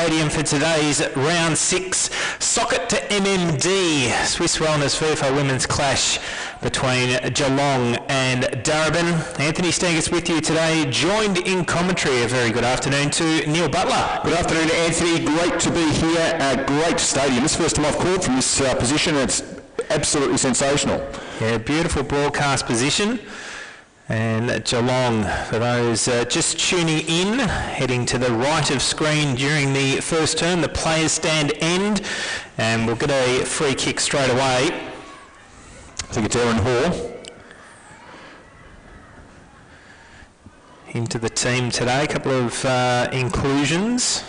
Stadium for today's round 6 Socket to MMD Swiss Wellness VFL Women's clash between Geelong and Darebin. Anthony Stengus with you today, joined in commentary. A very good afternoon to Neil Butler. Good afternoon, Anthony. Great to be here. A great stadium. This is the first time I've called from this position. It's absolutely sensational. Yeah, beautiful broadcast position. And Geelong, for those just tuning in, heading to the right of screen during the first term, the players stand end, and we'll get a free kick straight away. I think it's Aaron Hall. Into the team today, a couple of inclusions.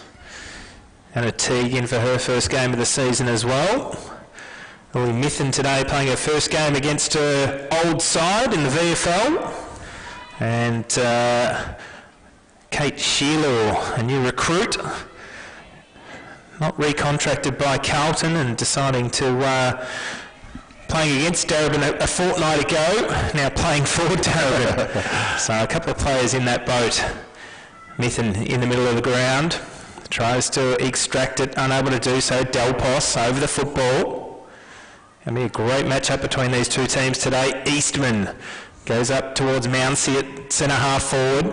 Anna Teague in for her first game of the season as well. Lily Mithen today playing her first game against her old side in the VFL. And Kate Sheila, a new recruit, not recontracted by Carlton and deciding to playing against Darebin a fortnight ago, now playing for Darebin. So a couple of players in that boat. Mithen in the middle of the ground, tries to extract it, unable to do so. Delpos over the football. Going to be a great matchup between these two teams today. Eastman goes up towards Mounsey at centre half forward.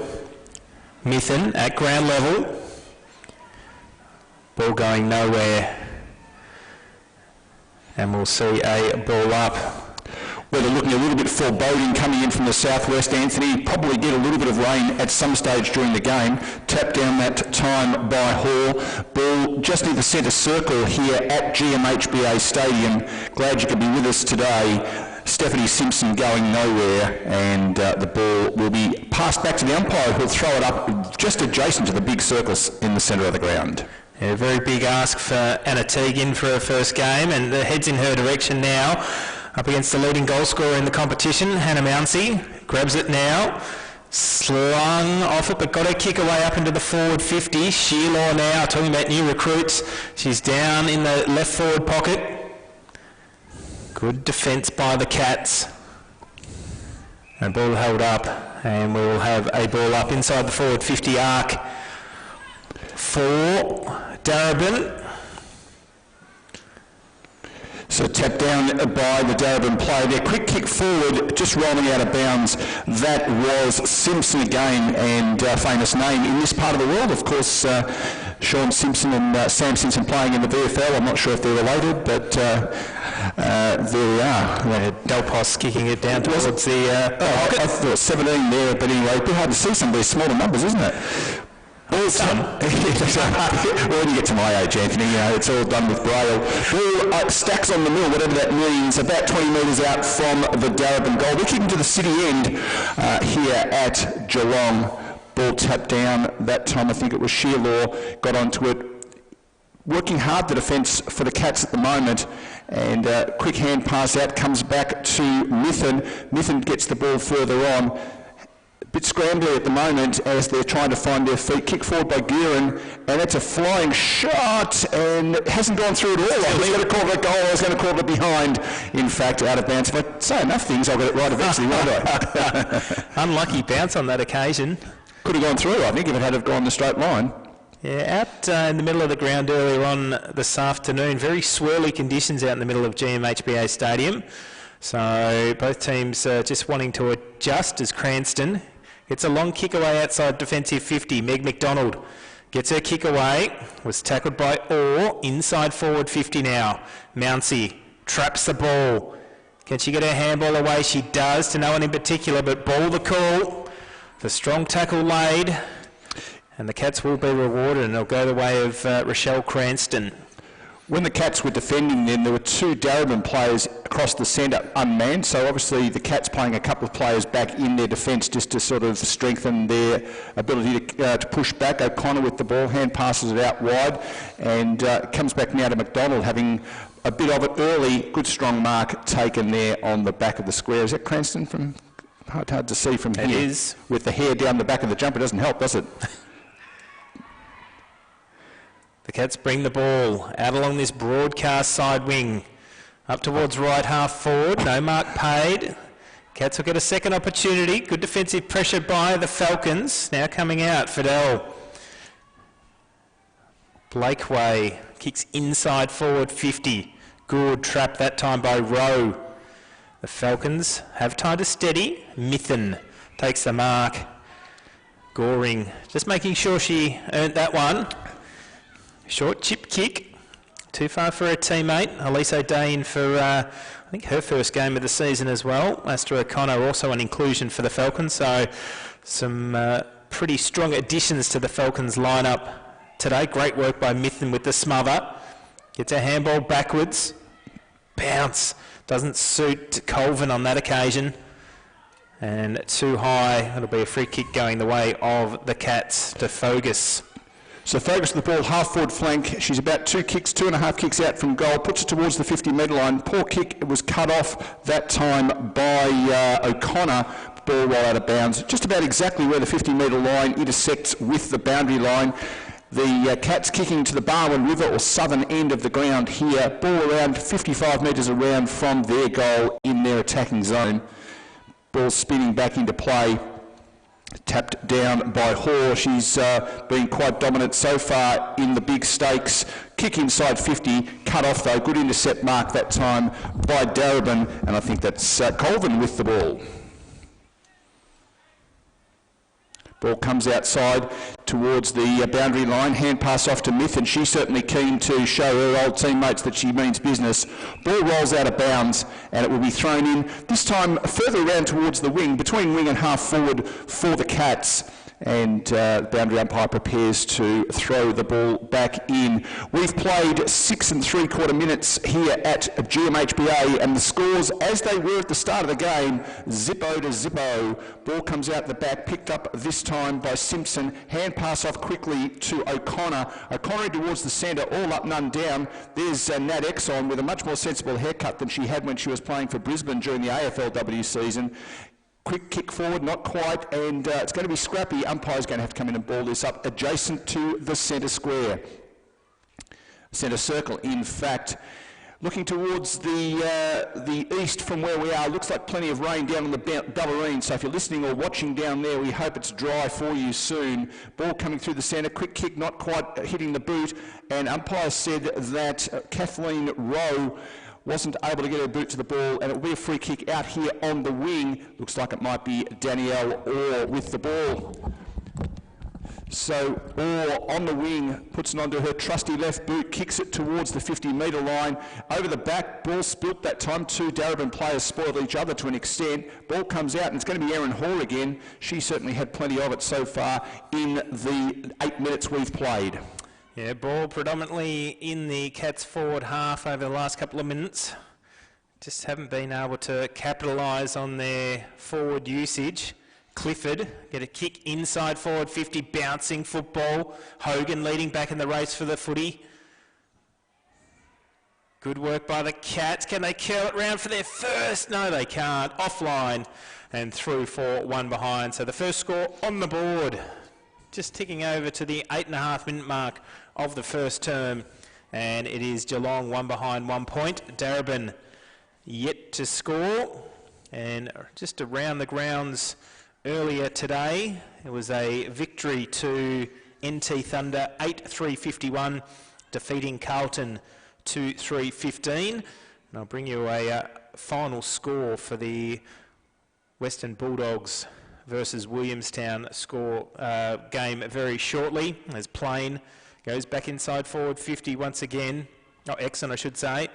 Mithen at ground level. Ball going nowhere. And we'll see a ball up. Well, they're looking a little bit foreboding coming in from the southwest, Anthony. Probably get a little bit of rain at some stage during the game. Tap down that time by Hall. Ball just in the centre circle here at GMHBA Stadium. Glad you could be with us today. Stephanie Simpson going nowhere, and the ball will be passed back to the umpire, who'll throw it up just adjacent to the big circles in the centre of the ground. Yeah, very big ask for Anna Teague in for her first game, and the head's in her direction now. Up against the leading goal scorer in the competition, Hannah Mounsey. Grabs it now. Slung off it, but got her kick away up into the forward 50. Sheila now, talking about new recruits. She's down in the left forward pocket. Good defence by the Cats. And ball held up, and we will have a ball up inside the forward 50 arc for Darebin. So tapped down by the Darebin player there. Quick kick forward, just rolling out of bounds. That was Simpson again, and famous name in this part of the world. Of course, Sean Simpson and Sam Simpson playing in the VFL. I'm not sure if they're related, but there we are. Delpos kicking it down towards the I thought 17 there, but anyway, it's hard to see some of these smaller numbers, isn't it? All done. When you get to my age, Anthony, it's all done with braille. Ball stacks on the mill, whatever that means, about 20 metres out from the Darebin goal. We're kicking to the city end here at Geelong. Ball tapped down. That time I think it was Shearlaw got onto it. Working hard the defence for the Cats at the moment, and quick hand pass out comes back to Mithen. Mithen gets the ball further on. Bit scrambly at the moment as they're trying to find their feet. Kick forward by Gearin, and it's a flying shot, and it hasn't gone through at all. I was going to call it a goal, I was going to call it behind, in fact, out of bounds. If I say enough things, I'll get it right eventually, won't I? Unlucky bounce on that occasion. Could have gone through, I think, if it had have gone the straight line. Yeah, out in the middle of the ground earlier on this afternoon. Very swirly conditions out in the middle of GMHBA Stadium. So both teams just wanting to adjust as Cranston gets a long kick away outside defensive 50. Meg McDonald gets her kick away. Was tackled by Orr. Inside forward 50 now. Mounsey traps the ball. Can she get her handball away? She does, to no one in particular, but ball the call. The strong tackle laid. And the Cats will be rewarded, and they'll go the way of Rochelle Cranston. When the Cats were defending them, there were two Darebin players across the centre unmanned, so obviously the Cats playing a couple of players back in their defence just to sort of strengthen their ability to push back. O'Connor with the ball, hand passes it out wide, and comes back now to McDonald, having a bit of it early. Good strong mark taken there on the back of the square. Is that Cranston from? Hard to see from here. It is. With the hair down the back of the jumper, doesn't help, does it? The Cats bring the ball out along this broadcast side wing. Up towards right half forward. No mark paid. Cats will get a second opportunity. Good defensive pressure by the Falcons. Now coming out, Fidel. Blakeway kicks inside forward 50. Good trap that time by Rowe. The Falcons have time to steady. Mithen takes the mark. Goring just making sure she earned that one. Short chip kick. Too far for her teammate. Elise O'Dane for, I think, her first game of the season as well. Astra O'Connor also an inclusion for the Falcons. So some pretty strong additions to the Falcons lineup today. Great work by Mithen with the smother. Gets a handball backwards. Bounce. Doesn't suit Colvin on that occasion. And too high. It'll be a free kick going the way of the Cats to Fogus. So Fogus with the ball, half-forward flank. She's about 2.5 kicks out from goal. Puts it towards the 50-metre line. Poor kick. It was cut off that time by O'Connor. Ball well out of bounds. Just about exactly where the 50-metre line intersects with the boundary line. The Cats kicking to the Barwon River or southern end of the ground here. Ball around 55 metres around from their goal in their attacking zone. Ball spinning back into play. Tapped down by Hoare. She's been quite dominant so far in the big stakes. Kick inside 50, cut off though. Good intercept mark that time by Darebin, and I think that's Colvin with the ball. Ball comes outside towards the boundary line. Hand pass off to Myth, and she's certainly keen to show her old teammates that she means business. Ball rolls out of bounds, and it will be thrown in, this time further around towards the wing, between wing and half forward for the Cats. And the boundary umpire prepares to throw the ball back in. We've played 6 3/4 minutes here at GMHBA, and the scores, as they were at the start of the game, zippo to zippo. Ball comes out the back, picked up this time by Simpson. Hand pass off quickly to O'Connor. O'Connor towards the centre, all up, none down. There's Nat Exxon with a much more sensible haircut than she had when she was playing for Brisbane during the AFL W season. Quick kick forward, not quite, and it's going to be scrappy. Umpire's going to have to come in and ball this up adjacent to the centre square. Centre circle, in fact. Looking towards the east from where we are, looks like plenty of rain down on the Ballerine, so if you're listening or watching down there, we hope it's dry for you soon. Ball coming through the centre, quick kick, not quite hitting the boot, and umpire said that Kathleen Rowe wasn't able to get her boot to the ball, and it will be a free kick out here on the wing. Looks like it might be Danielle Orr with the ball. So Orr on the wing, puts it onto her trusty left boot, kicks it towards the 50-metre line. Over the back, ball spilt that time. Two Darebin players spoiled each other to an extent. Ball comes out, and it's going to be Erin Hall again. She certainly had plenty of it so far in the 8 minutes we've played. Yeah, ball predominantly in the Cats forward half over the last couple of minutes. Just haven't been able to capitalise on their forward usage. Clifford get a kick inside forward 50, bouncing football. Hogan leading back in the race for the footy. Good work by the Cats. Can they curl it round for their first? No, they can't. Offline and through for one behind. So the first score on the board. Just ticking over to the 8.5 minute mark of the first term, and it is Geelong 1 behind 1 point. Darebin yet to score, and just around the grounds earlier today, it was a victory to NT Thunder 8-3-51, defeating Carlton 2-3-15. And I'll bring you a final score for the Western Bulldogs versus Williamstown game very shortly, as Plain goes back inside forward 50 once again. Oh, Exxon, I should say,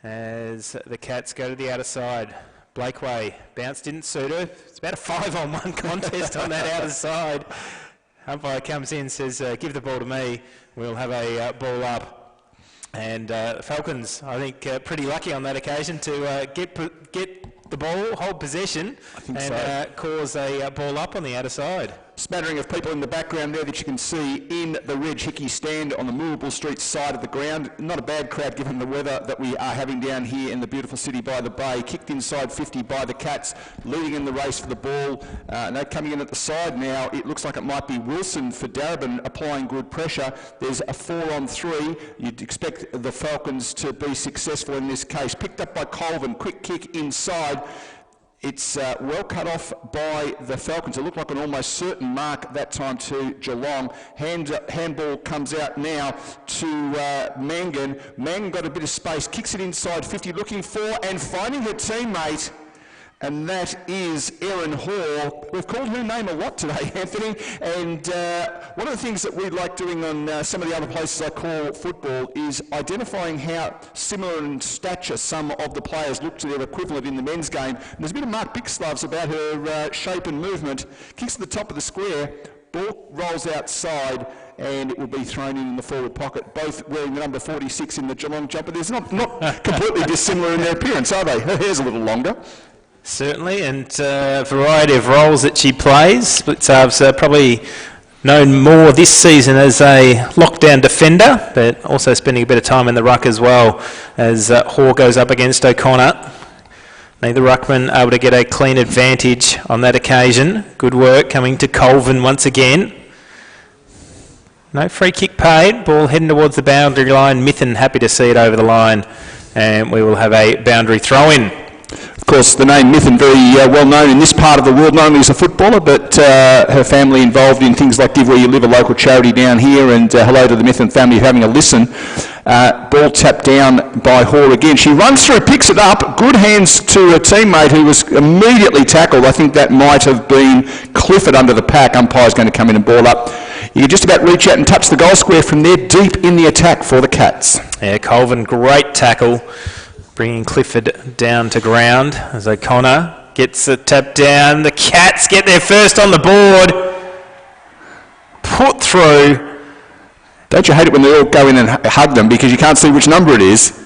as the Cats go to the outer side. Blakeway, bounce didn't suit her. It's about a 5-on-1 contest on that outer side. Umpire comes in, says, give the ball to me. We'll have a ball up. And Falcons, I think, pretty lucky on that occasion to get the ball, hold possession, and cause a ball up on the outer side. Smattering of people in the background there that you can see in the Reg Hickey stand on the Moorabool Street side of the ground. Not a bad crowd given the weather that we are having down here in the beautiful city by the bay. Kicked inside 50 by the Cats, leading in the race for the ball. And they're coming in at the side now. It looks like it might be Wilson for Darebin applying good pressure. There's a 4-on-3. You'd expect the Falcons to be successful in this case. Picked up by Colvin, quick kick inside. It's well cut off by the Falcons. It looked like an almost certain mark that time to Geelong. Handball comes out now to Mangan. Mangan got a bit of space, kicks it inside 50, looking for and finding her teammate. And that is Erin Hall. We've called her name a lot today, Anthony. And one of the things that we like doing on some of the other places I call football is identifying how similar in stature some of the players look to their equivalent in the men's game. And there's a bit of Mark Bixloves about her shape and movement. Kicks to the top of the square, ball rolls outside, and it will be thrown in the forward pocket, both wearing the number 46 in the Geelong jumper. There's not completely dissimilar in their appearance, are they? Her hair's a little longer. Certainly, and a variety of roles that she plays. Blicav's probably known more this season as a lockdown defender, but also spending a bit of time in the ruck as well as Hall goes up against O'Connor. Neither ruckman able to get a clean advantage on that occasion. Good work coming to Colvin once again. No free kick paid. Ball heading towards the boundary line. Mithen happy to see it over the line, and we will have a boundary throw-in. Of course, the name Mithen, very well known in this part of the world, not only as a footballer, but her family involved in things like Give Where You Live, a local charity down here, and hello to the Mithen family having a listen. Ball tapped down by Hall again. She runs through, picks it up, good hands to her teammate who was immediately tackled. I think that might have been Clifford under the pack. Umpire's going to come in and ball up. You can just about reach out and touch the goal square from there, deep in the attack for the Cats. Yeah, Colvin, great tackle. Bringing Clifford down to ground as O'Connor gets a tap down. The Cats get there first on the board. Put through. Don't you hate it when they all go in and hug them because you can't see which number it is?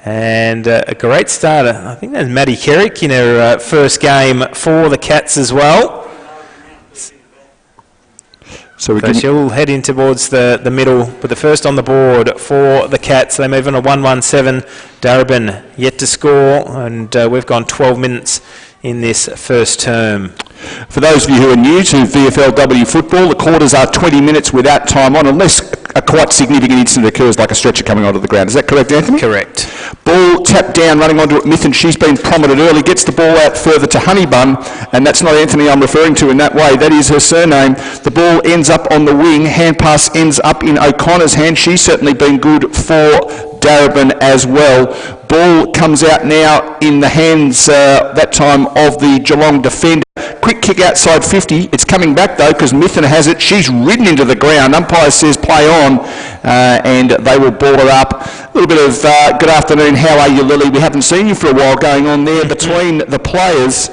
And a great starter. I think that's Maddie Kerrick in her first game for the Cats as well. So she'll head in towards the middle, but the first on the board for the Cats. They move on a 1-1-7. Darebin yet to score, and we've gone 12 minutes in this first term. For those of you who are new to VFL W football, the quarters are 20 minutes without time on, unless a quite significant incident occurs, like a stretcher coming onto the ground. Is that correct, Anthony? Correct. Ball tapped down, running onto it, Mithen. She's been prominent early, gets the ball out further to Honeybun, and that's not Anthony I'm referring to in that way. That is her surname. The ball ends up on the wing. Hand pass ends up in O'Connor's hand. She's certainly been good for Darebin as well. Ball comes out now in the hands, that time, of the Geelong defender. Quick kick outside 50. It's coming back though because Mithen has it. She's ridden into the ground. Umpire says play on, and they will ball her up. A little bit of good afternoon. How are you, Lily? We haven't seen you for a while going on there between the players,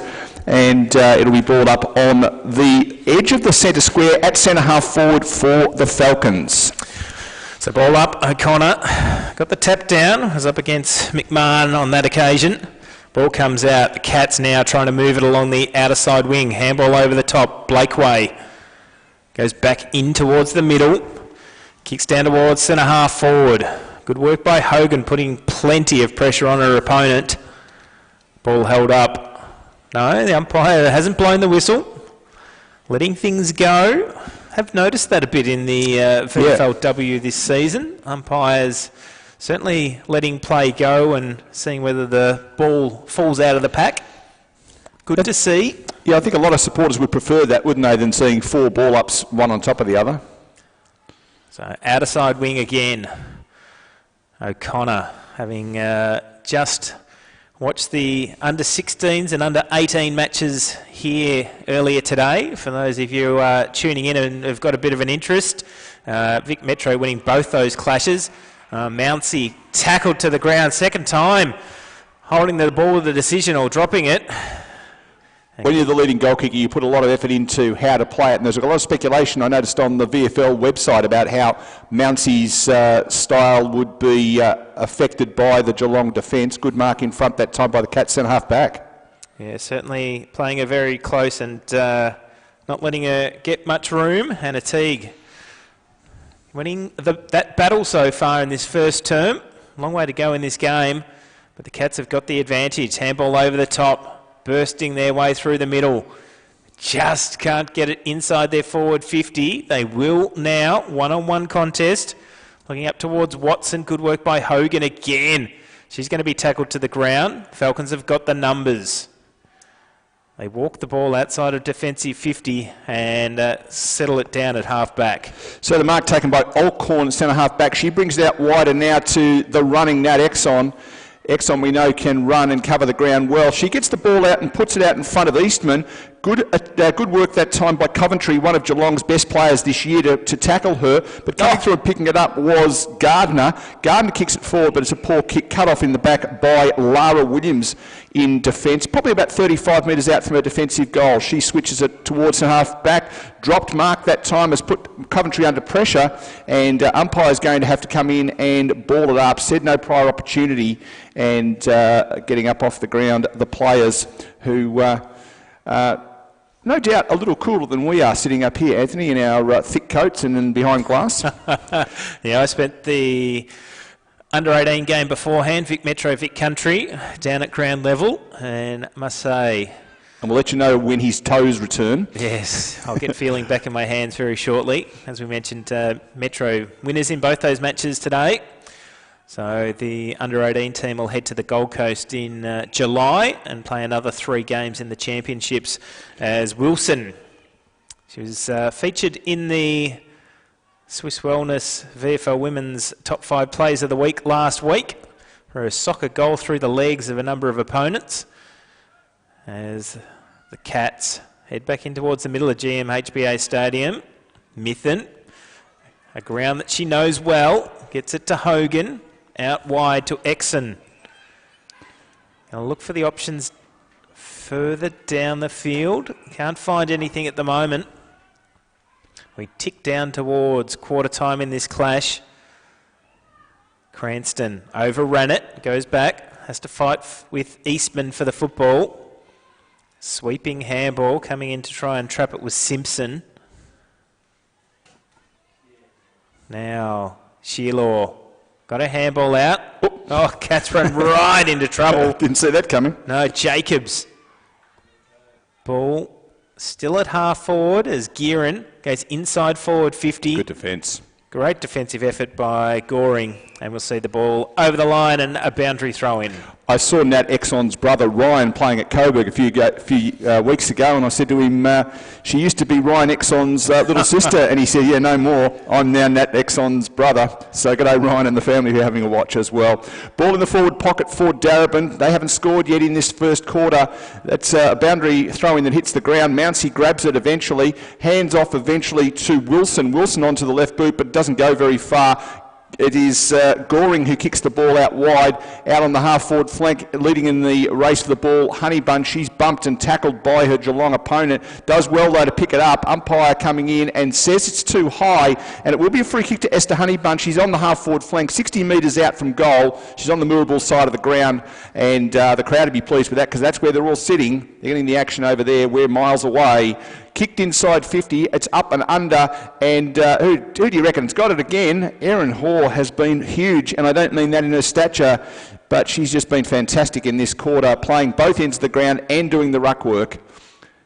and it'll be balled up on the edge of the centre square at centre half forward for the Falcons. So ball up, O'Connor got the tap down, was up against McMahon on that occasion. Ball comes out, the Cats now trying to move it along the outer side wing. Handball over the top, Blakeway goes back in towards the middle, kicks down towards centre half forward. Good work by Hogan, putting plenty of pressure on her opponent. Ball held up. No, the umpire hasn't blown the whistle, letting things go. Have noticed that a bit in the VFL W this season. Umpires certainly letting play go and seeing whether the ball falls out of the pack. Good to see. Yeah, I think a lot of supporters would prefer that, wouldn't they, than seeing four ball-ups, one on top of the other. So outer side wing again. O'Connor having just watched the under-16s and under-18 matches here earlier today. For those of you tuning in and have got a bit of an interest, Vic Metro winning both those clashes. Mounsey tackled to the ground, second time, holding the ball with the decision or dropping it. When you're the leading goal kicker, you put a lot of effort into how to play it, and there's a lot of speculation I noticed on the VFL website about how Mounsey's style would be affected by the Geelong defence. Good mark in front that time by the Cats centre half back. Yeah, certainly playing her very close and not letting her get much room. Hannah Teague winning that battle so far in this first term. Long way to go in this game, but the Cats have got the advantage. Handball over the top, bursting their way through the middle. Just can't get it inside their forward 50. They will now. One-on-one contest. Looking up towards Watson. Good work by Hogan again. She's going to be tackled to the ground. Falcons have got the numbers. They walk the ball outside of defensive 50 and settle it down at half-back. So the mark taken by Alcorn, centre half-back. She brings it out wider now to the running Nat Exxon. Exxon, we know, can run and cover the ground well. She gets the ball out and puts it out in front of Eastman. Good work that time by Coventry, one of Geelong's best players this year, to tackle her. But coming through and picking it up was Gardner. Gardner kicks it forward, but it's a poor kick, cut off in the back by Lara Williams in defence. Probably about 35 metres out from her defensive goal. She switches it towards the half-back. Dropped mark that time, has put Coventry under pressure, and umpire's going to have to come in and ball it up. Said no prior opportunity, and getting up off the ground, the players who... no doubt a little cooler than we are sitting up here, Anthony, in our thick coats and then behind glass. Yeah, I spent the under-18 game beforehand, Vic Metro, Vic Country, down at ground level, and I must say... And we'll let you know when his toes return. Yes, I'll get feeling back in my hands very shortly. As we mentioned, Metro winners in both those matches today. So the under-18 team will head to the Gold Coast in July and play another 3 games in the championships as Wilson. She was featured in the Swiss Wellness VFL Women's Top 5 Plays of the Week last week for a soccer goal through the legs of a number of opponents as the Cats head back in towards the middle of GMHBA Stadium. Mithen, a ground that she knows well, gets it to Hogan. Out wide to Exon. I'll look for the options further down the field. Can't find anything at the moment. We tick down towards quarter time in this clash. Cranston overran it, goes back, has to fight with Eastman for the football. Sweeping handball coming in to try and trap it with Simpson. Now, Shearlaw. Got a handball out. Oh, Cats run right into trouble. Didn't see that coming. No, Jacobs. Ball still at half forward as Gearin goes inside forward 50. Good defence. Great defensive effort by Goring. And we'll see the ball over the line and a boundary throw in. I saw Nat Exxon's brother Ryan playing at Coburg a few weeks ago, and I said to him, she used to be Ryan Exxon's little sister, and he said, yeah, no more. I'm now Nat Exxon's brother. So good day, Ryan and the family who are having a watch as well. Ball in the forward pocket for Darebin. They haven't scored yet in this first quarter. That's a boundary throw-in that hits the ground. Mounsey grabs it eventually, hands off eventually to Wilson. Wilson onto the left boot, but doesn't go very far. It is Goring who kicks the ball out wide, out on the half-forward flank, leading in the race for the ball. Honeybun, she's bumped and tackled by her Geelong opponent. Does well, though, to pick it up. Umpire coming in and says it's too high, and it will be a free kick to Esther Honeybun. She's on the half-forward flank, 60 metres out from goal. She's on the Moorabool side of the ground, and the crowd will be pleased with that because that's where they're all sitting. They're getting the action over there. We're miles away. Kicked inside 50, it's up and under, and who do you reckon? It's got it again. Erin Hoare has been huge, and I don't mean that in her stature, but she's just been fantastic in this quarter, playing both ends of the ground and doing the ruck work.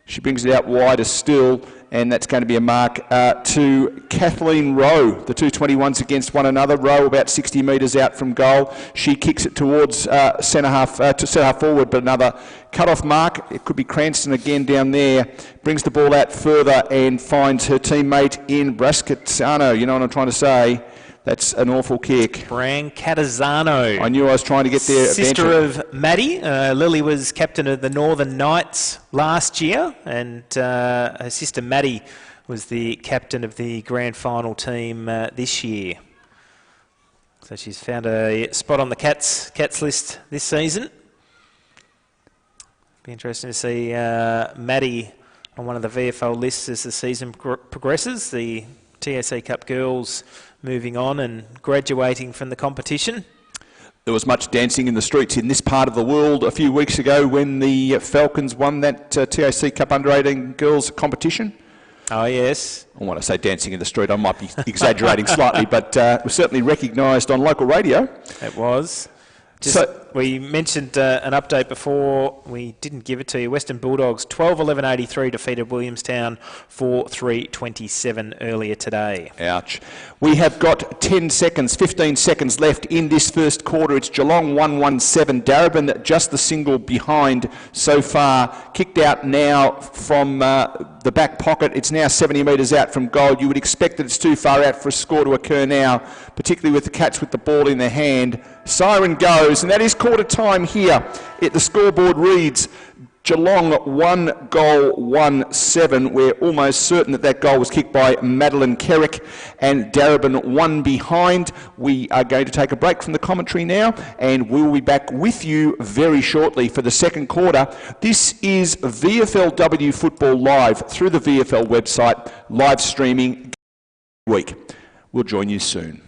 She brings it out wider still, and that's going to be a mark to Kathleen Rowe. The two 21s against one another. Rowe about 60 metres out from goal. She kicks it towards centre half forward, but another cut-off mark. It could be Cranston again down there. Brings the ball out further and finds her teammate in Brascazzano. You know what I'm trying to say? That's an awful kick. Bran Catazano. I knew I was trying to get there. Sister of Maddie. Lily was captain of the Northern Knights last year, and her sister Maddie was the captain of the grand final team this year. So she's found a spot on the Cats list this season. Be interesting to see Maddie on one of the VFL lists as the season progresses. The TSC Cup girls moving on and graduating from the competition. There was much dancing in the streets in this part of the world a few weeks ago when the Falcons won that TAC Cup Under-18 girls competition. Oh, yes. And when I say dancing in the street, I might be exaggerating slightly, but it was certainly recognised on local radio. It was. So we mentioned an update before. We didn't give it to you. Western Bulldogs 12-11-83 defeated Williamstown 4-3-27 earlier today. Ouch. We have got 10 seconds, 15 seconds left in this first quarter. It's Geelong 1-1-7. Darebin just the single behind so far. Kicked out now from the back pocket. It's now 70 metres out from goal. You would expect that it's too far out for a score to occur now, particularly with the Cats with the ball in their hand. Siren goes, and that is quarter time here. The scoreboard reads Geelong 1 goal 1-7. We're almost certain that that goal was kicked by Madeline Kerrick, and Darebin 1 behind. We are going to take a break from the commentary now, and we'll be back with you very shortly for the second quarter. This is VFL W Football Live through the VFL website, live streaming week. We'll join you soon.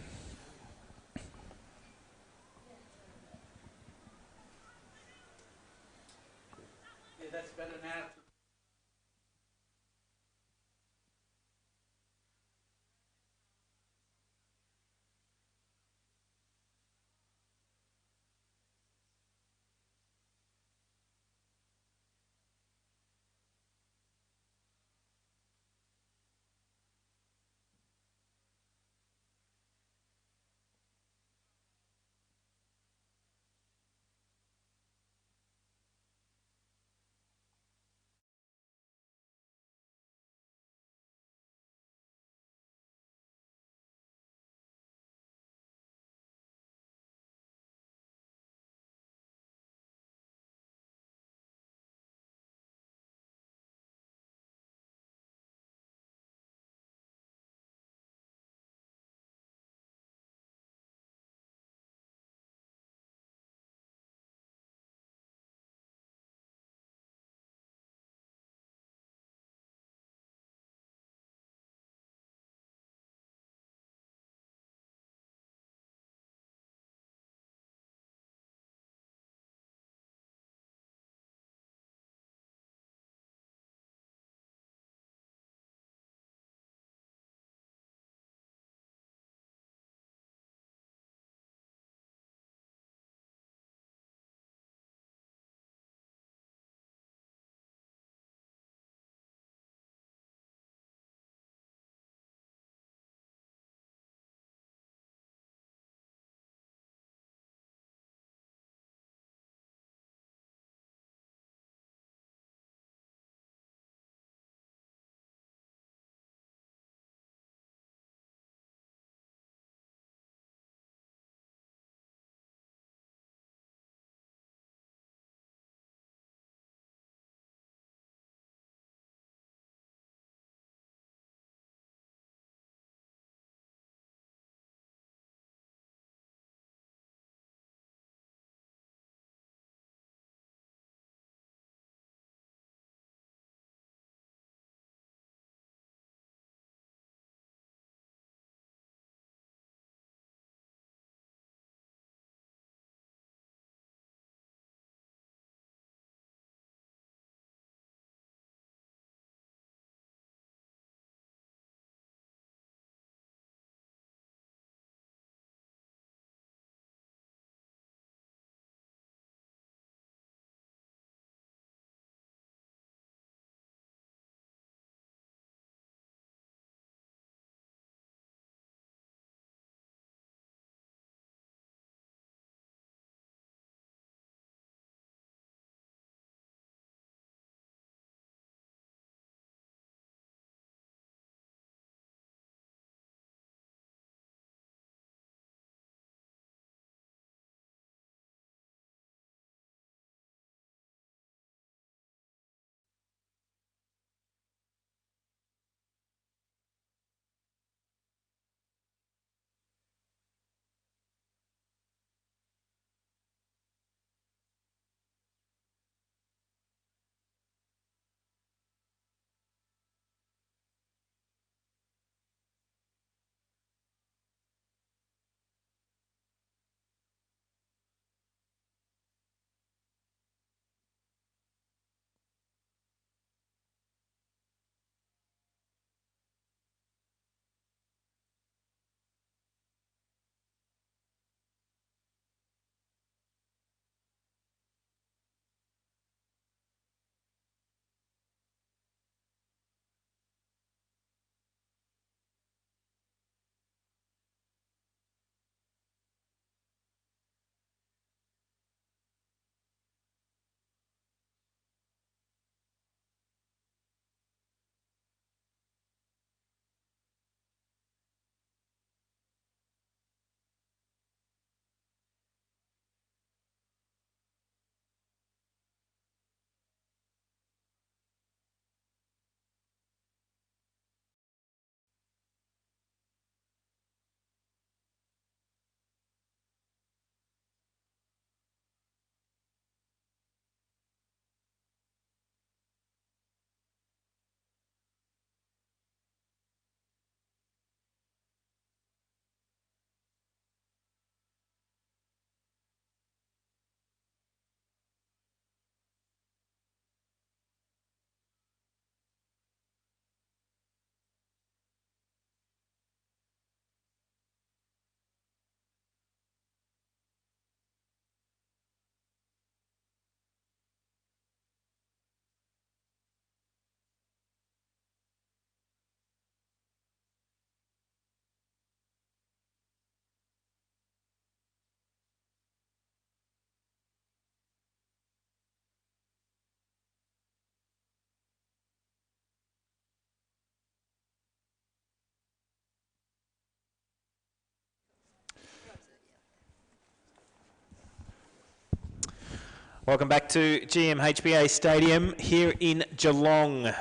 Welcome back to GMHBA Stadium here in Geelong.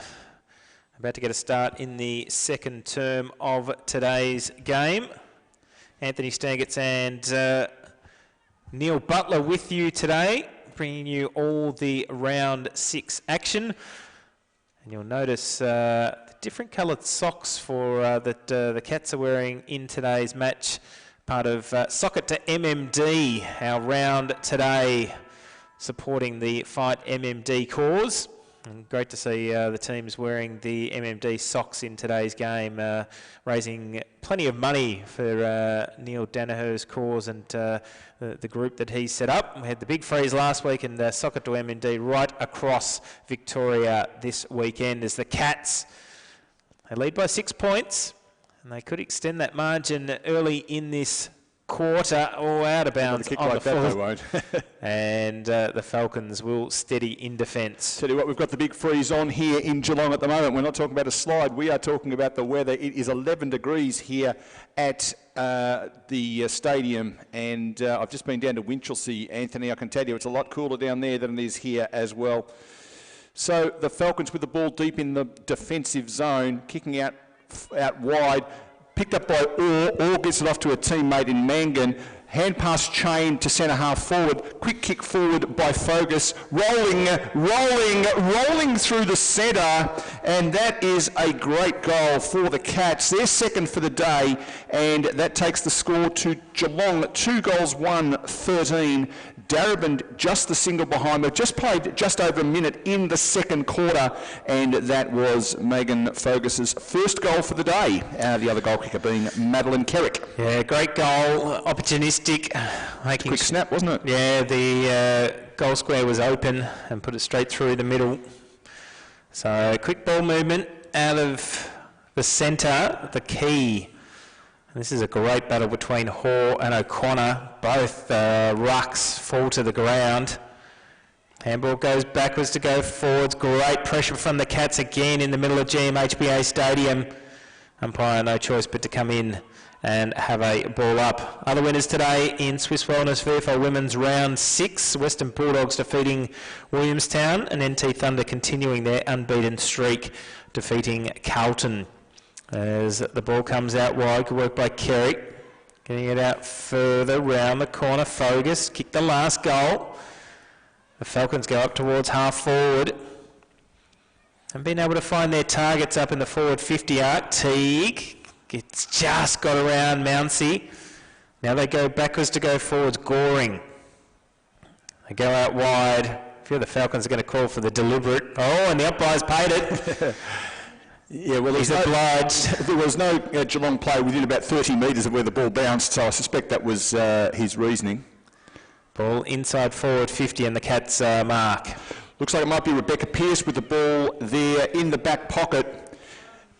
About to get a start in the second term of today's game. Anthony Stangetz and Neil Butler with you today, bringing you all the round 6 action. And you'll notice the different coloured socks for that the Cats are wearing in today's match. Part of Socket to MMD, our round today, supporting the Fight MMD cause. And great to see the teams wearing the MMD socks in today's game, raising plenty of money for Neil Danaher's cause and the group that he set up. We had the big freeze last week and Socket to MMD right across Victoria this weekend as the Cats, they lead by 6 points and they could extend that margin early in this quarter or out of bounds on like the that, full. they won't. And the Falcons will steady in defence. Tell you what, we've got the big freeze on here in Geelong at the moment. We're not talking about a slide. We are talking about the weather. It is 11 degrees here at the stadium. And I've just been down to Winchelsea, Anthony. I can tell you it's a lot cooler down there than it is here as well. So the Falcons with the ball deep in the defensive zone, kicking out wide. Picked up by Orr gets it off to a teammate in Mangan. Hand pass chain to centre half forward. Quick kick forward by Fogus. Rolling through the centre. And that is a great goal for the Cats. They're second for the day. And that takes the score to Geelong. 2 goals, 1-13. Darebin just the single behind. We've just played just over a minute in the second quarter, and that was Megan Fogus's first goal for the day. The other goal kicker being Madeline Kerrick. Yeah, great goal, opportunistic. Quick snap, wasn't it? Yeah, the goal square was open and put it straight through the middle. So quick ball movement out of the centre, the key. This is a great battle between Hoare and O'Connor. Both rucks fall to the ground. Handball goes backwards to go forwards. Great pressure from the Cats again in the middle of GMHBA Stadium. Umpire no choice but to come in and have a ball up. Other winners today in Swiss Wellness VFL Women's Round 6. Western Bulldogs defeating Williamstown and NT Thunder continuing their unbeaten streak, defeating Carlton. As the ball comes out wide, good work by Kerrick. Getting it out further, round the corner, Fogus, kicked the last goal. The Falcons go up towards half forward. And being able to find their targets up in the forward 50 arc. Teague gets just got around Mounsey. Now they go backwards to go forwards, Goring. They go out wide. I feel the Falcons are going to call for the deliberate. Oh, and the umpire's paid it. Yeah, well, he's obliged. There was no Geelong player within about 30 metres of where the ball bounced, so I suspect that was his reasoning. Ball inside forward 50 and the Cats mark. Looks like it might be Rebecca Pearce with the ball there in the back pocket.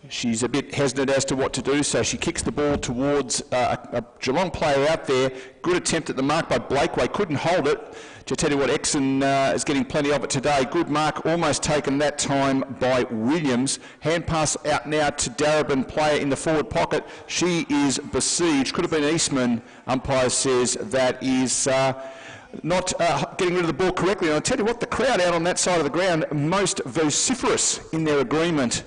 She's a bit hesitant as to what to do, so she kicks the ball towards a Geelong player out there. Good attempt at the mark by Blakeway, couldn't hold it. To tell you what, Exon is getting plenty of it today. Good mark, almost taken that time by Williams. Hand pass out now to Darebin, player in the forward pocket. She is besieged. Could have been Eastman. Umpire says that is not getting rid of the ball correctly. And I'll tell you what, the crowd out on that side of the ground, most vociferous in their agreement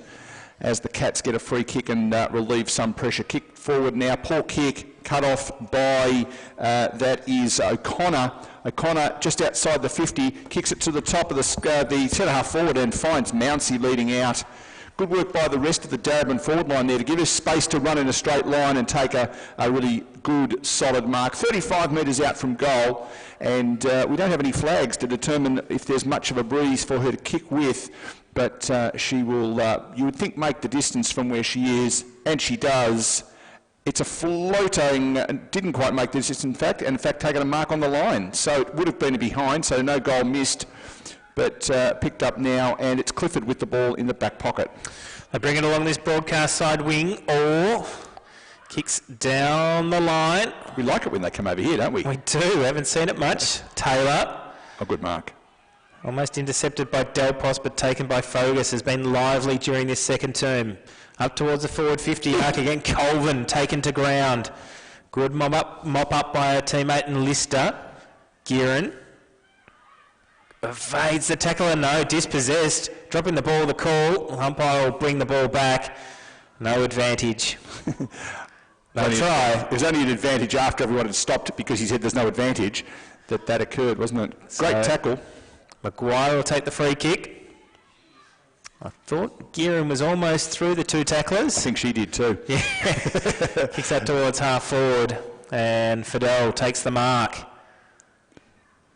as the Cats get a free kick and relieve some pressure. Kick forward now, poor kick, cut off by, that is O'Connor. O'Connor just outside the 50, kicks it to the top of the centre half forward and finds Mounsey leading out. Good work by the rest of the Darebin forward line there to give us space to run in a straight line and take a really good, solid mark. 35 metres out from goal, and we don't have any flags to determine if there's much of a breeze for her to kick with, but she will, you would think, make the distance from where she is, and she does. It's a floating, didn't quite make the distance, in fact, taken a mark on the line. So it would have been a behind, so no goal missed, but picked up now, and it's Clifford with the ball in the back pocket. They bring it along this broadcast side wing, or kicks down the line. We like it when they come over here, don't we? We do, haven't seen it much. Taylor. A good mark. Almost intercepted by Delpos, but taken by Fogus, has been lively during this second term. Up towards the forward 50 arc again, Colvin taken to ground. Good mop up by a teammate in Lister. Gearin. evades the tackler. No, dispossessed. Dropping the ball, the call. Umpire will bring the ball back. No advantage. No try. It was only an advantage after everyone had stopped because he said there's no advantage that occurred, wasn't it? Great tackle. Maguire will take the free kick. I thought Gearan was almost through the two tacklers. I think she did too. Yeah. Kicks that towards half forward. And Fidel takes the mark.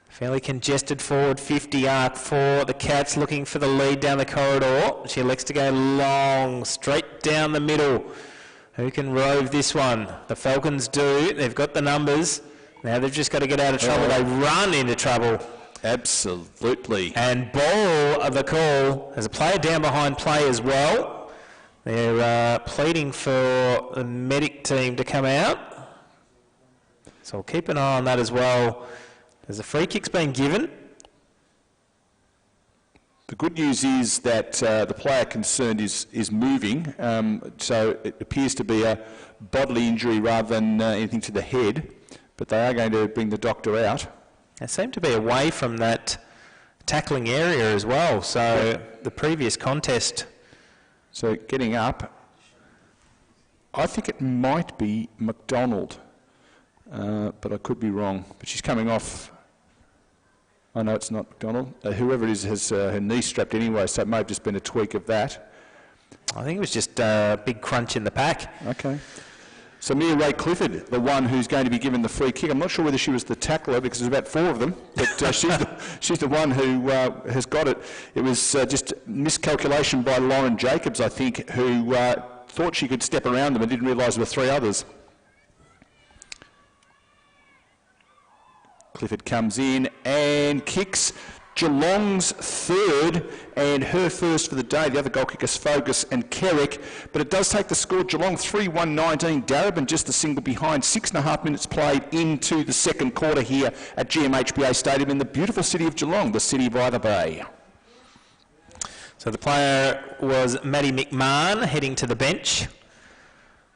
Fairly congested forward 50 arc for the Cats, looking for the lead down the corridor. She elects to go long, straight down the middle. Who can rove this one? The Falcons do. They've got the numbers. Now they've just got to get out of trouble. They run into trouble. Absolutely. And ball of the call. There's a player down behind play as well. They're pleading for the medic team to come out. So we'll keep an eye on that as well. There's a free kick's been given. The good news is that the player concerned is moving, so it appears to be a bodily injury rather than anything to the head, but they are going to bring the doctor out. They seem to be away from that tackling area as well, so the previous contest. So getting up, I think it might be McDonald, but I could be wrong. But she's coming off. I know it's not McDonald. Whoever it is has her knee strapped anyway, so it may have just been a tweak of that. I think it was just a big crunch in the pack. Okay. So Mia Ray Clifford, the one who's going to be given the free kick. I'm not sure whether she was the tackler because there's about 4 of them, but she's the one who has got it. It was just miscalculation by Lauren Jacobs, I think, who thought she could step around them and didn't realise there were 3 others. Clifford comes in and kicks Geelong's third and her first for the day. The other goal kickers, Fogus and Kerrick. But it does take the score. Geelong 3-1-19. Darebin just a single behind. 6.5 minutes played into the second quarter here at GMHBA Stadium in the beautiful city of Geelong, the city by the bay. So the player was Maddie McMahon heading to the bench.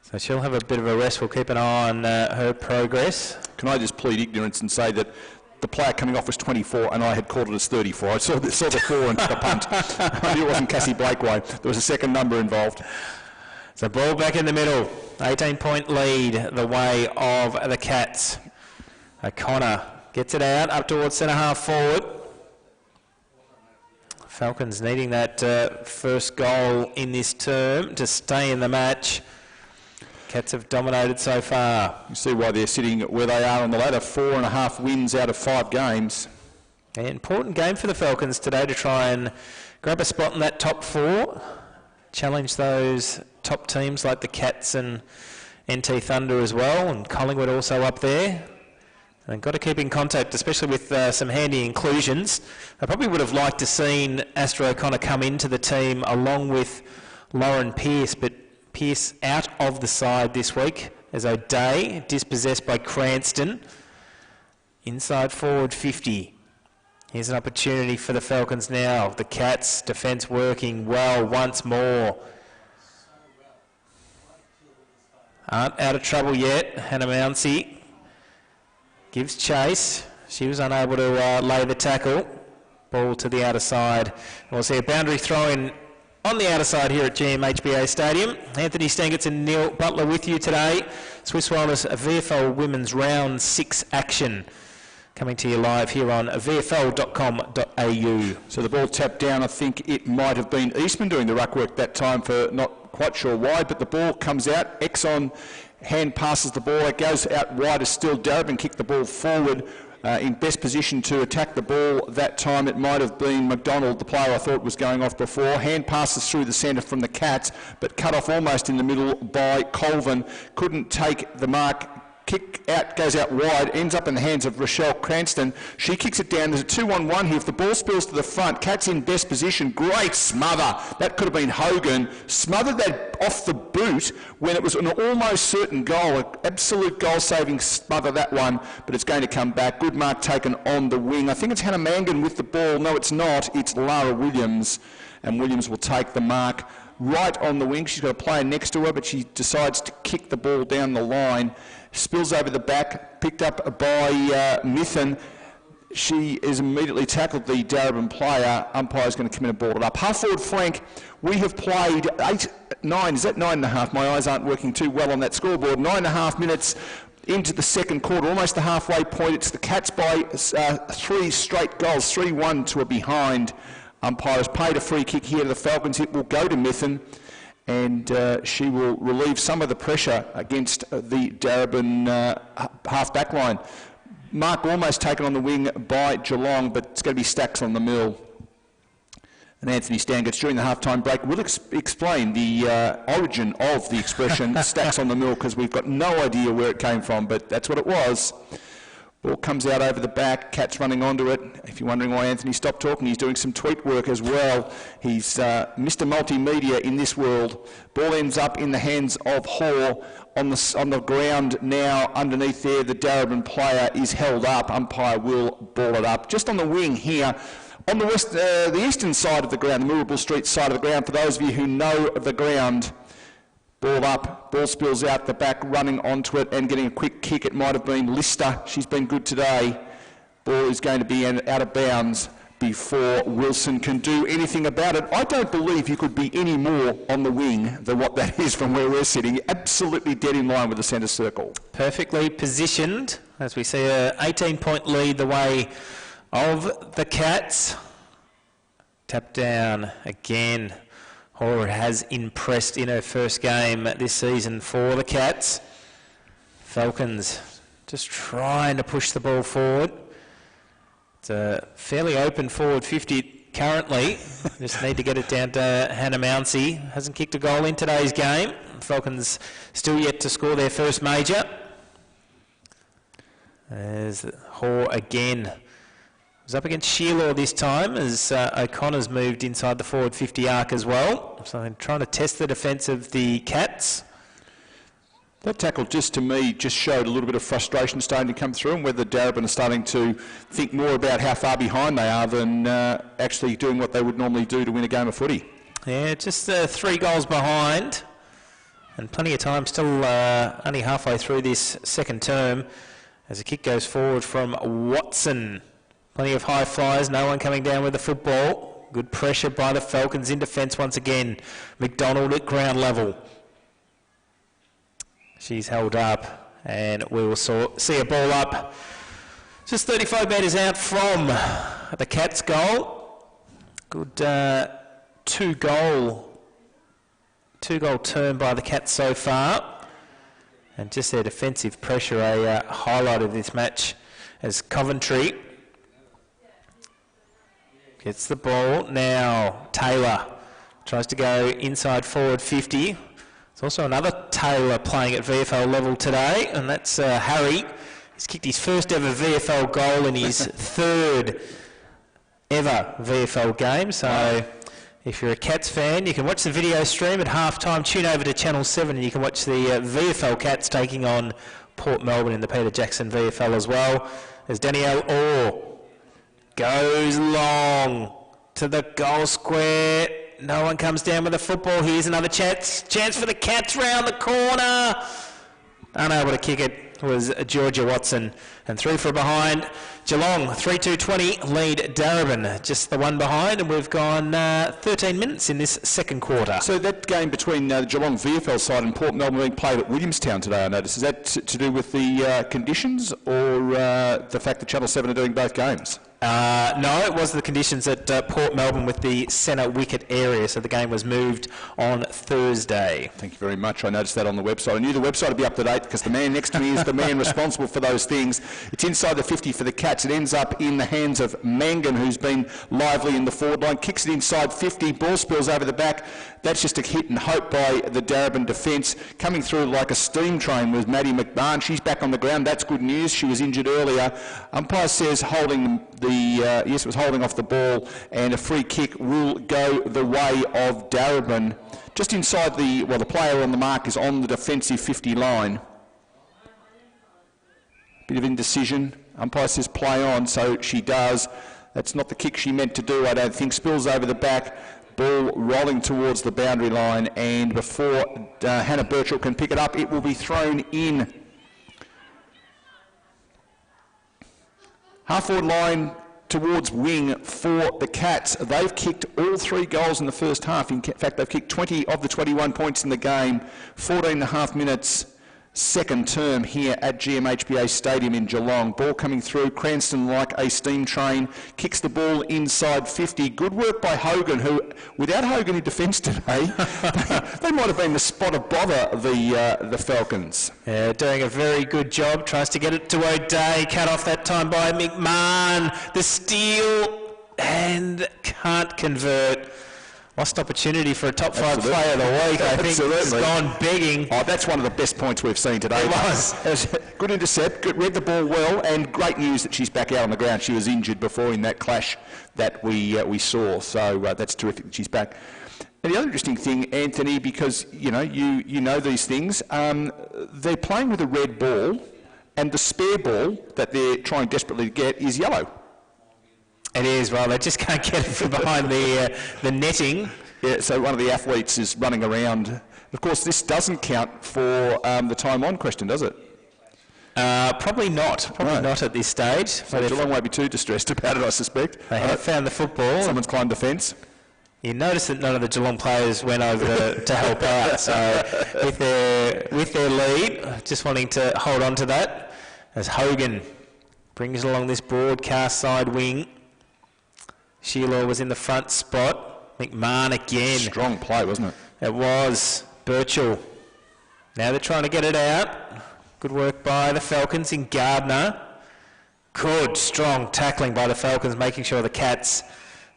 So she'll have a bit of a rest. We'll keep an eye on her progress. Can I just plead ignorance and say that the player coming off was 24 and I had called it as 34. I saw the 4 and the punt. I knew it wasn't Cassie Blakeway. There was a second number involved. So ball back in the middle. 18-point lead the way of the Cats. O'Connor gets it out up towards centre half forward. Falcons needing that first goal in this term to stay in the match. Cats have dominated so far. You see why they're sitting where they are on the ladder. 4.5 wins out of 5 games. An important game for the Falcons today to try and grab a spot in that top 4. Challenge those top teams like the Cats and NT Thunder as well, and Collingwood also up there. And got to keep in contact, especially with some handy inclusions. I probably would have liked to seen Astra O'Connor come into the team along with Lauren Pearce, but Pearce out of the side this week as O'Day, dispossessed by Cranston. Inside forward 50. Here's an opportunity for the Falcons now. The Cats, defence working well once more. Aren't out of trouble yet. Hannah Mounsey gives chase. She was unable to lay the tackle. Ball to the outer side. We'll see a boundary throw in on the outer side here at GMHBA Stadium. Anthony Stangetz and Neil Butler with you today. Swiss Wilderness VFL Women's Round 6 action coming to you live here on vfl.com.au. So the ball tapped down. I think it might have been Eastman doing the ruck work that time for not quite sure why, but the ball comes out. Exxon hand passes the ball. It goes out wider still. Darebin kicked the ball forward. In best position to attack the ball that time. It might have been McDonald, the player I thought was going off before. Hand passes through the centre from the Cats, but cut off almost in the middle by Colvin. Couldn't take the mark. Kick out, goes out wide, ends up in the hands of Rochelle Cranston. She kicks it down. There's a 2-on-1 here. If the ball spills to the front, Cats in best position. Great smother. That could have been Hogan. Smothered that off the boot when it was an almost certain goal. An absolute goal-saving smother, that one, but it's going to come back. Good mark taken on the wing. I think it's Hannah Mangan with the ball. No, it's not. It's Lara Williams, and Williams will take the mark right on the wing. She's got a player next to her, but she decides to kick the ball down the line. Spills over the back, picked up by Mithen. She is immediately tackled the Darebin player. Umpire's going to come in and ball it up. Half-forward flank, we have played 9, is that 9.5? My eyes aren't working too well on that scoreboard. 9.5 minutes into the second quarter, almost the halfway point. It's the Cats by 3 straight goals, 3-1 to a behind. Umpire has paid a free kick here to the Falcons. It will go to Mithen, and she will relieve some of the pressure against the Darebin half-back line. Mark almost taken on the wing by Geelong, but it's going to be Stacks on the mill. And Anthony Stangetts during the half-time break will explain the origin of the expression Stacks on the mill, because we've got no idea where it came from, but that's what it was. Ball comes out over the back, Cat's running onto it. If you're wondering why Anthony stopped talking, he's doing some tweet work as well. He's Mr. Multimedia in this world. Ball ends up in the hands of Hall on the ground now. Underneath there, the Darebin player is held up. Umpire will ball it up. Just on the wing here, on the eastern side of the ground, the Moorabool Street side of the ground, for those of you who know the ground. Ball up, ball spills out the back, running onto it and getting a quick kick. It might have been Lister. She's been good today. Ball is going to be out of bounds before Wilson can do anything about it. I don't believe you could be any more on the wing than what that is from where we're sitting. Absolutely dead in line with the centre circle. Perfectly positioned, as we see a 18-point lead the way of the Cats. Tap down again. Hora has impressed in her first game this season for the Cats. Falcons just trying to push the ball forward. It's a fairly open forward 50 currently. Just need to get it down to Hannah Mounsey. Hasn't kicked a goal in today's game. Falcons still yet to score their first major. There's Hora again. Was up against Sheila this time as O'Connor's moved inside the forward 50 arc as well. So they're trying to test the defence of the Cats. That tackle just to me just showed a little bit of frustration starting to come through, and whether Darebin are starting to think more about how far behind they are than actually doing what they would normally do to win a game of footy. Yeah, just 3 goals behind and plenty of time, still only halfway through this second term as the kick goes forward from Watson. Plenty of high flyers, no one coming down with the football. Good pressure by the Falcons in defence once again. McDonald at ground level. She's held up and we will see a ball up just 35 metres out from the Cats' goal. Good two-goal turn by the Cats so far. And just their defensive pressure, a highlight of this match as Coventry gets the ball. Now Taylor tries to go inside forward 50. There's also another Taylor playing at VFL level today, and that's Harry. He's kicked his first ever VFL goal in his third ever VFL game. So if you're a Cats fan, you can watch the video stream at halftime. Tune over to Channel 7 and you can watch the VFL Cats taking on Port Melbourne in the Peter Jackson VFL as well. There's Danielle Orr. Goes long to the goal square. No one comes down with the football. Here's another chance for the Cats round the corner. Unable to kick it was Georgia Watson. And through for a behind. Geelong, 3-2-20, lead Darebin. Just the one behind, and we've gone 13 minutes in this second quarter. So that game between the Geelong VFL side and Port Melbourne being played at Williamstown today, I noticed. Is that to do with the conditions or the fact that Channel 7 are doing both games? No, it was the conditions at Port Melbourne with the centre wicket area, so the game was moved on Thursday. Thank you very much. I noticed that on the website. I knew the website would be up to date because the man next to me is the man responsible for those things. It's inside the 50 for the Cats. It ends up in the hands of Mangan, who's been lively in the forward line. Kicks it inside 50. Ball spills over the back. That's just a hit and hope by the Darebin defence. Coming through like a steam train was Maddie McMahon. She's back on the ground. That's good news. She was injured earlier. Umpire says holding yes, it was holding off the ball, and a free kick will go the way of Darebin. Just inside the player on the mark is on the defensive 50 line. Bit of indecision. Umpire says play on, so she does. That's not the kick she meant to do, I don't think. Spills over the back. Ball rolling towards the boundary line, and before Hannah Birchall can pick it up, it will be thrown in. Half-forward line towards wing for the Cats. They've kicked all 3 goals in the first half. In fact, they've kicked 20 of the 21 points in the game, 14 and a half minutes second term here at GMHBA Stadium in Geelong. Ball coming through. Cranston, like a steam train, kicks the ball inside 50. Good work by Hogan, who, without Hogan in defence today, they might have been the spot of bother, the Falcons. Yeah, doing a very good job. Tries to get it to O'Day. Cut off that time by McMahon. The steal and can't convert. Lost opportunity for a top 5 player of the week. I think it's gone begging. Oh, that's one of the best points we've seen today. It was. Good intercept, read the ball well, and great news that she's back out on the ground. She was injured before in that clash that we saw, so that's terrific that she's back. And the other interesting thing, Anthony, because you know these things, they're playing with a red ball, and the spare ball that they're trying desperately to get is yellow. It is, well, they just can't get it from behind the netting. Yeah, so one of the athletes is running around. Of course, this doesn't count for the time on question, does it? Probably not. Probably not at this stage. So Geelong won't be too distressed about it, I suspect. They have found the football. Someone's climbed the fence. You notice that none of the Geelong players went over to help out. So with their lead, just wanting to hold on to that, as Hogan brings along this broadcast side wing. Sheila was in the front spot. McMahon again. Strong play, wasn't it? It was. Birchall. Now they're trying to get it out. Good work by the Falcons in Gardner. Good, strong tackling by the Falcons, making sure the Cats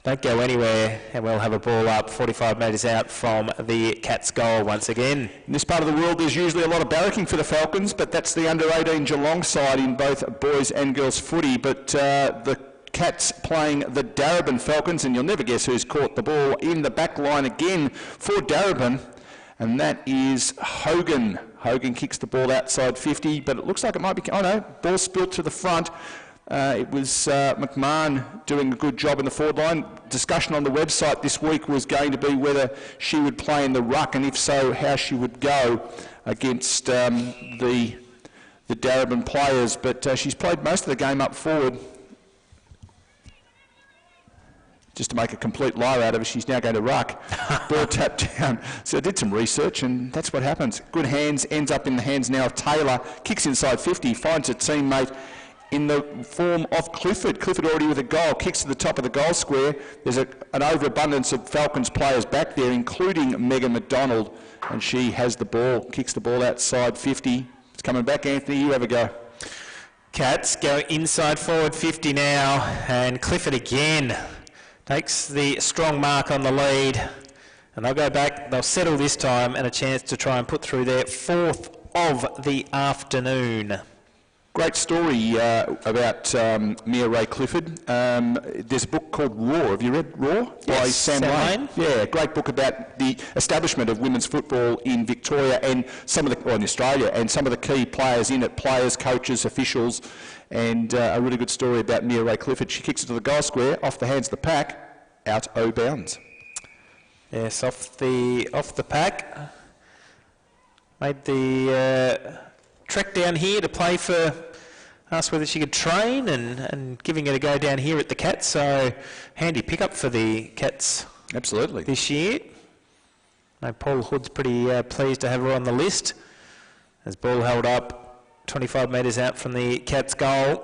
don't go anywhere, and we'll have a ball up 45 metres out from the Cats' goal once again. In this part of the world, there's usually a lot of barracking for the Falcons, but that's the under-18 Geelong side in both boys and girls footy. But the Cats playing the Darebin Falcons, and you'll never guess who's caught the ball in the back line again for Darebin, and that is Hogan. Hogan kicks the ball outside 50, but it looks like it might be, ball spilled to the front. It was McMahon doing a good job in the forward line. Discussion on the website this week was going to be whether she would play in the ruck, and if so, how she would go against the Darebin players, but she's played most of the game up forward. Just to make a complete liar out of her, she's now going to ruck. Ball tapped down. So I did some research, and that's what happens. Good hands, ends up in the hands now of Taylor. Kicks inside 50, finds a teammate in the form of Clifford. Clifford already with a goal, kicks to the top of the goal square. There's an overabundance of Falcons players back there, including Megan McDonald, and she has the ball, kicks the ball outside 50. It's coming back, Anthony, you have a go. Cats go inside forward 50 now, and Clifford again takes the strong mark on the lead, and they'll go back, they'll settle this time, and a chance to try and put through their 4th of the afternoon. Great story about Mia Ray Clifford. There's a book called Raw. Have you read Raw? Yes, by Sam Lane. Yeah, great book about the establishment of women's football in Victoria and in Australia, and some of the key players in it, players, coaches, officials, and a really good story about Mia Ray Clifford. She kicks it to the goal square, off the hands of the pack, out o' bounds. Yes, off the pack. Made the trek down here to play for, asked whether she could train, and giving it a go down here at the Cats. So handy pickup for the Cats. Absolutely. This year. Paul Hood's pretty pleased to have her on the list. As ball held up 25 metres out from the Cats' goal,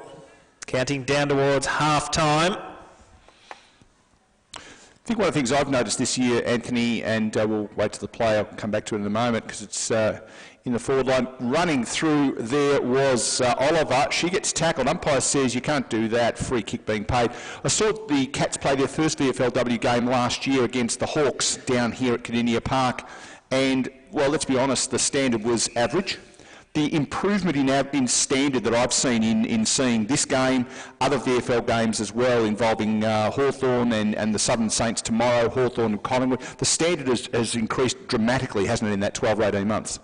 counting down towards half-time. I think one of the things I've noticed this year, Anthony, and we'll wait till the play, I'll come back to it in a moment, because it's in the forward line. Running through there was Oliver. She gets tackled. Umpire says you can't do that. Free kick being paid. I saw the Cats play their first VFL W game last year against the Hawks down here at Cardinia Park, and, well, let's be honest, the standard was average. The improvement in standard that I've seen in seeing this game, other VFL games as well, involving Hawthorn and the Southern Saints tomorrow, Hawthorn and Collingwood, the standard has increased dramatically, hasn't it, in that 12 or 18 months?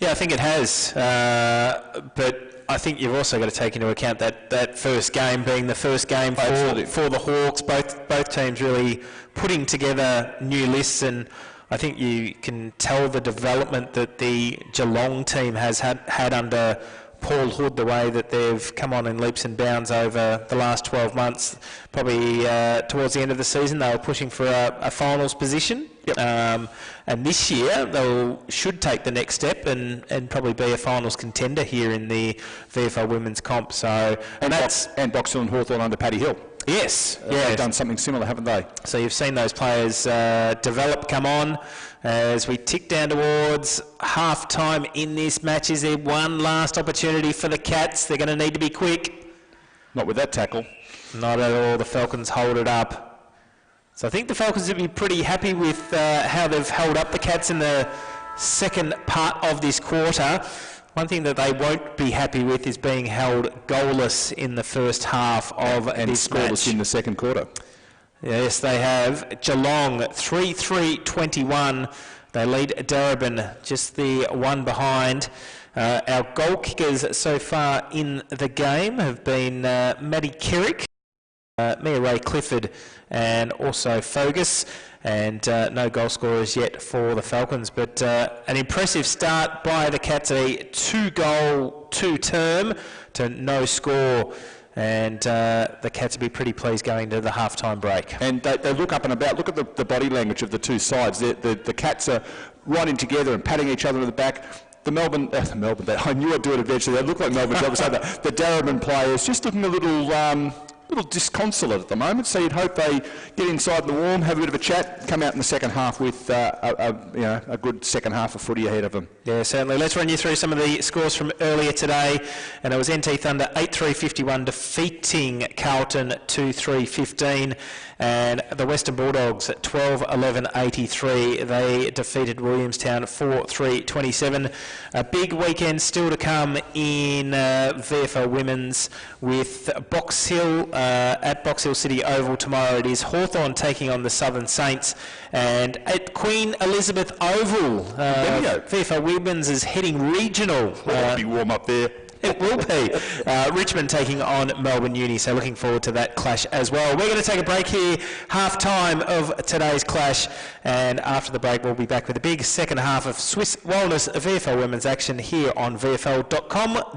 Yeah, I think it has, but I think you've also got to take into account that first game being the first game for the Hawks, both teams really putting together new lists, and I think you can tell the development that the Geelong team has had under Paul Hood, the way that they've come on in leaps and bounds over the last 12 months. Probably towards the end of the season, they were pushing for a finals position. Yep. And this year, they should take the next step and probably be a finals contender here in the VFL Women's Comp. So, and Box Hill and Hawthorn under Paddy Hill. Yes, They've done something similar, haven't they? So you've seen those players develop, come on. As we tick down towards half-time in this match, is there one last opportunity for the Cats? They're going to need to be quick. Not with that tackle. Not at all. The Falcons hold it up. So I think the Falcons will be pretty happy with how they've held up the Cats in the second part of this quarter. One thing that they won't be happy with is being held goalless in the first half of this match. And scoreless in the second quarter. Yes, they have. Geelong, 3-3-21. They lead Darebin, just the one behind. Our goal kickers so far in the game have been Maddie Kerrick, Mia Ray Clifford, and also Fogus. And no goal scorers yet for the Falcons. But an impressive start by the Cats, a 2-goal, 2-term to no score. And the Cats will be pretty pleased going to the half-time break. And they look up and about. Look at the body language of the two sides. The Cats are running together and patting each other on the back. The Melbourne, I knew I'd do it eventually. They look like Melbourne. The Darebin players just looking a little disconsolate at the moment, so you'd hope they get inside the warm, have a bit of a chat, come out in the second half with a good second half of footy ahead of them. Yeah, certainly. Let's run you through some of the scores from earlier today. And it was NT Thunder 8-3-51 defeating Carlton 2-3-15. And the Western Bulldogs at 12-11-83. They defeated Williamstown 4-3-27. A big weekend still to come in VFL Women's with Box Hill at Box Hill City Oval tomorrow. It is Hawthorn taking on the Southern Saints. And at Queen Elizabeth Oval, VFL Women's is heading regional. Big warm up there. It will be. Richmond taking on Melbourne Uni, so looking forward to that clash as well. We're going to take a break here, half-time of today's clash, and after the break we'll be back with a big second half of Swiss Wellness VFL Women's action here on VFL.com.au.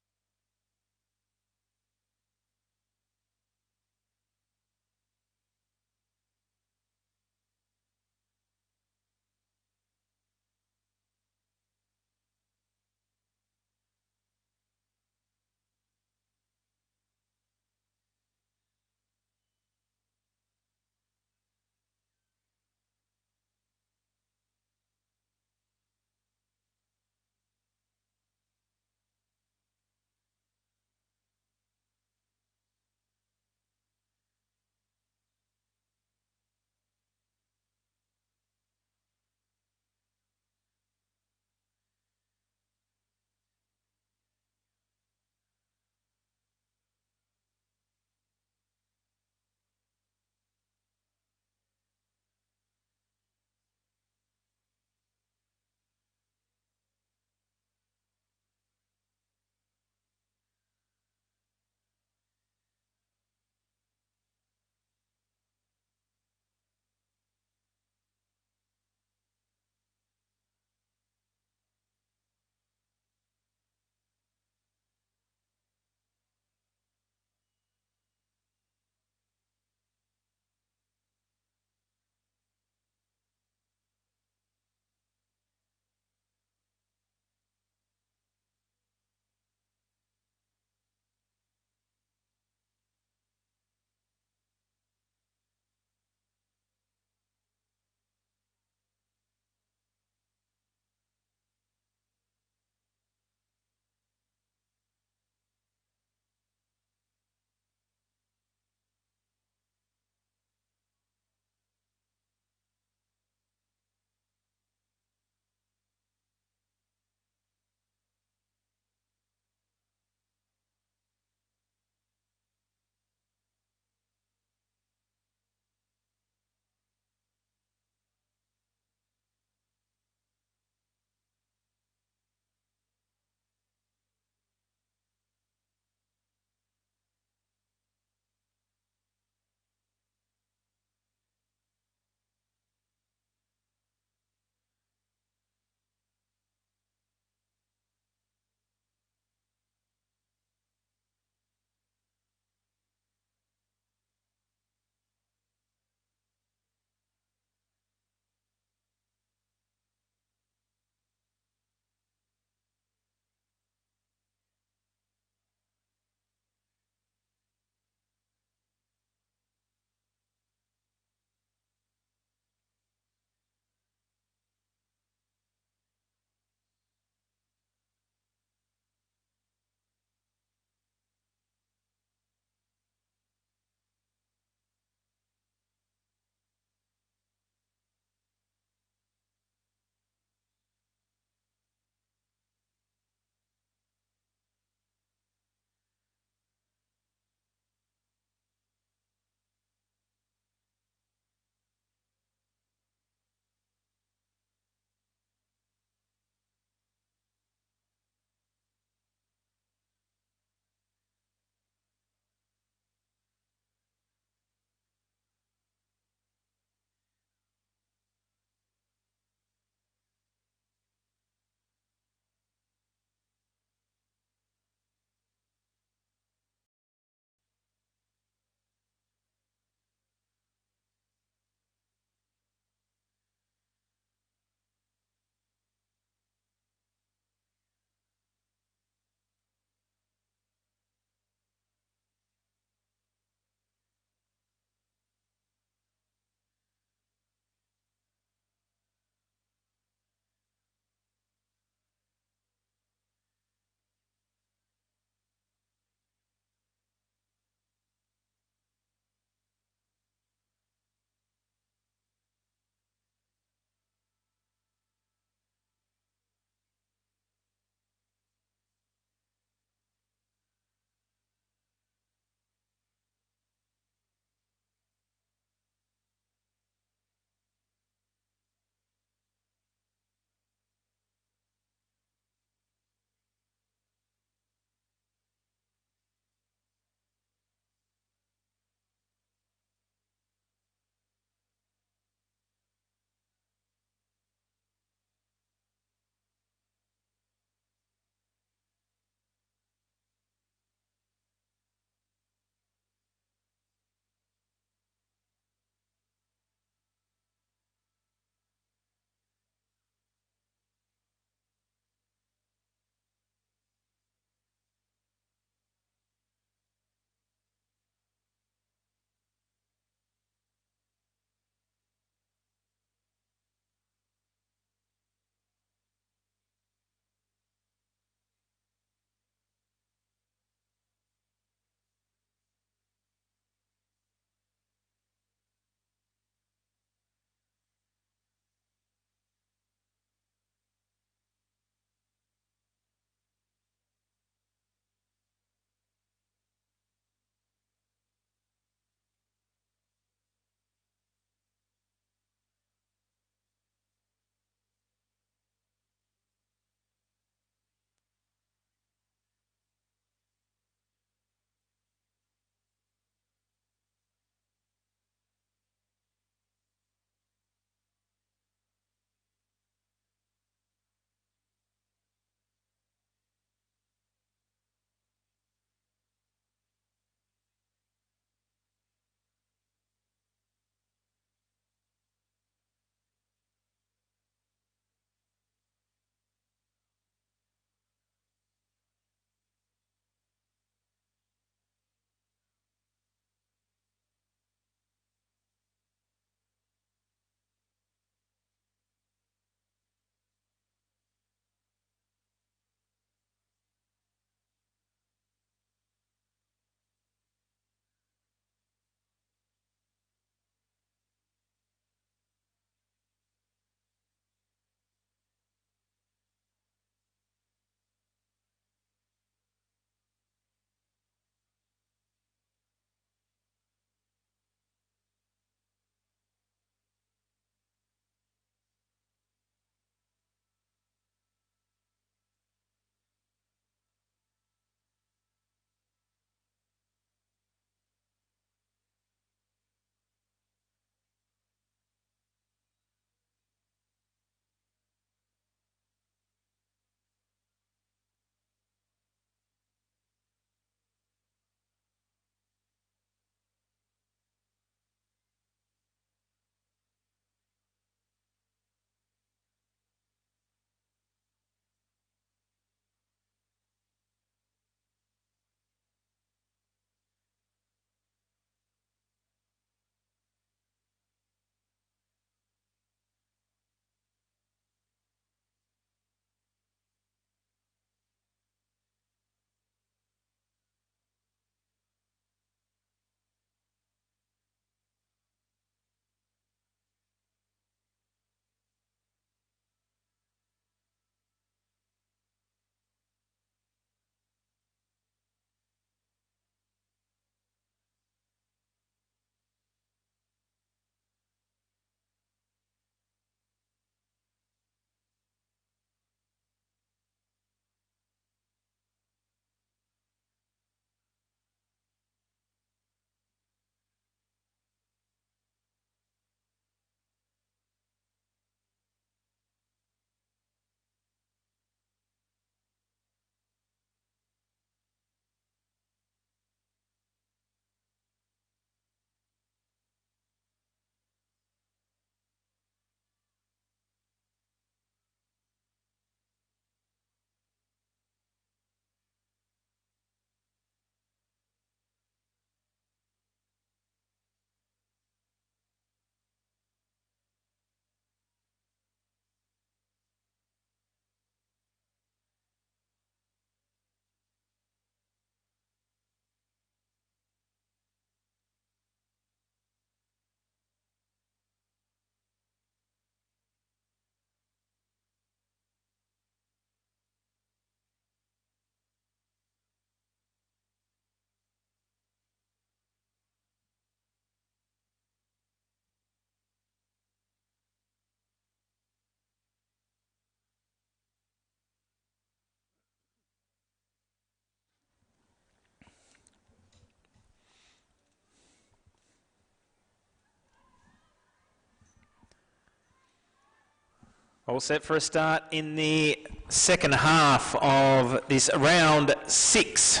All set for a start in the second half of this round 6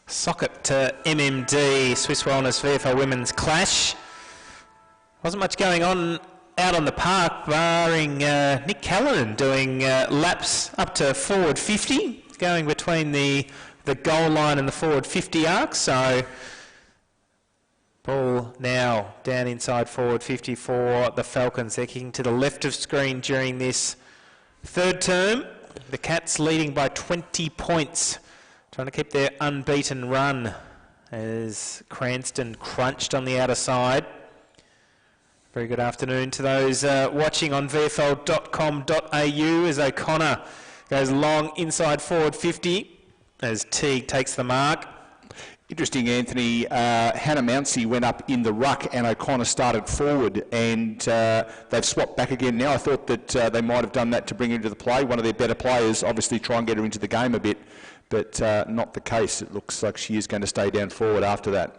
Socket to MMD Swiss Wellness VFL Women's Clash. Wasn't much going on out on the park, barring Nick Callanan doing laps up to forward 50, going between the goal line and the forward 50 arc. So ball now down inside forward 50 for the Falcons. They're kicking to the left of screen during this third term. The Cats leading by 20 points, trying to keep their unbeaten run as Cranston crunched on the outer side. Very good afternoon to those watching on VFL.com.au as O'Connor goes long inside forward 50 as Teague takes the mark. Interesting, Anthony. Hannah Mounsey went up in the ruck and O'Connor started forward, and they've swapped back again now. I thought that they might have done that to bring her into the play. One of their better players, obviously try and get her into the game a bit, but not the case. It looks like she is going to stay down forward after that.